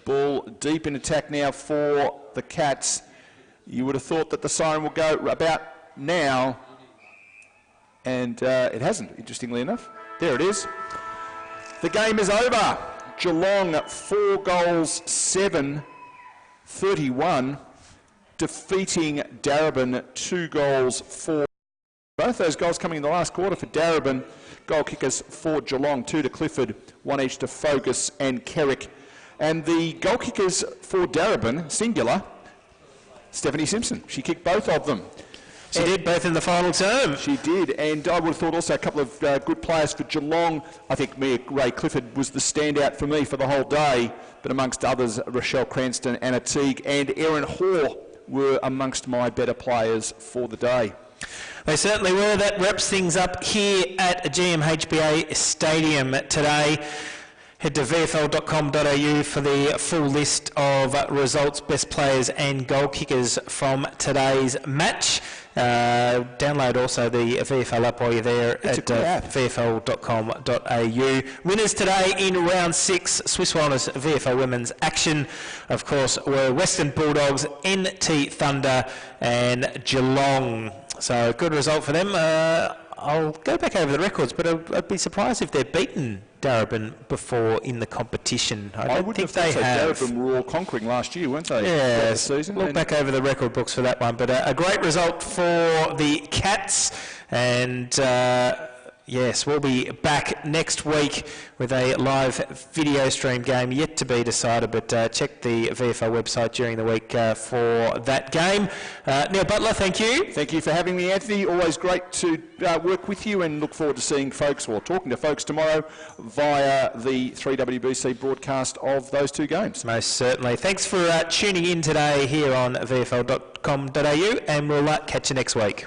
Ball deep in attack now for the Cats. You would have thought that the siren will go about now, and it hasn't, interestingly enough. There it is. The game is over. Geelong 4 goals 7-31, defeating Darebin 2 goals 4. Both those goals coming in the last quarter for Darebin. Goal kickers for Geelong, 2 to Clifford, 1 each to Focus and Kerrick. And the goal kickers for Darebin, singular, Stephanie Simpson. She kicked both of them. She did, both in the final term. She did, and I would have thought also a couple of good players for Geelong. I think Ray Clifford was the standout for me for the whole day, but amongst others, Rochelle Cranston, Anna Teague and Erin Hoare were amongst my better players for the day. They certainly were. That wraps things up here at GMHBA Stadium today. Head to VFL.com.au for the full list of results, best players and goal kickers from today's match. Download also the VFL app while you're there at VFL.com.au. Winners today in round 6, Swiss Wellness VFL Women's Action, of course, were Western Bulldogs, NT Thunder and Geelong. So good result for them. I'll go back over the records, but I'd be surprised if they've beaten Darebin before in the competition. I don't think they have. Darebin were all conquering last year, weren't they? Yeah, season. Look back over the record books for that one. But a great result for the Cats. And yes, we'll be back next week with a live video stream game yet to be decided, but check the VFL website during the week for that game. Neil Butler, thank you. Thank you for having me, Anthony. Always great to work with you, and look forward to seeing folks, or talking to folks tomorrow via the 3WBC broadcast of those two games. Most certainly. Thanks for tuning in today here on VFL.com.au, and we'll catch you next week.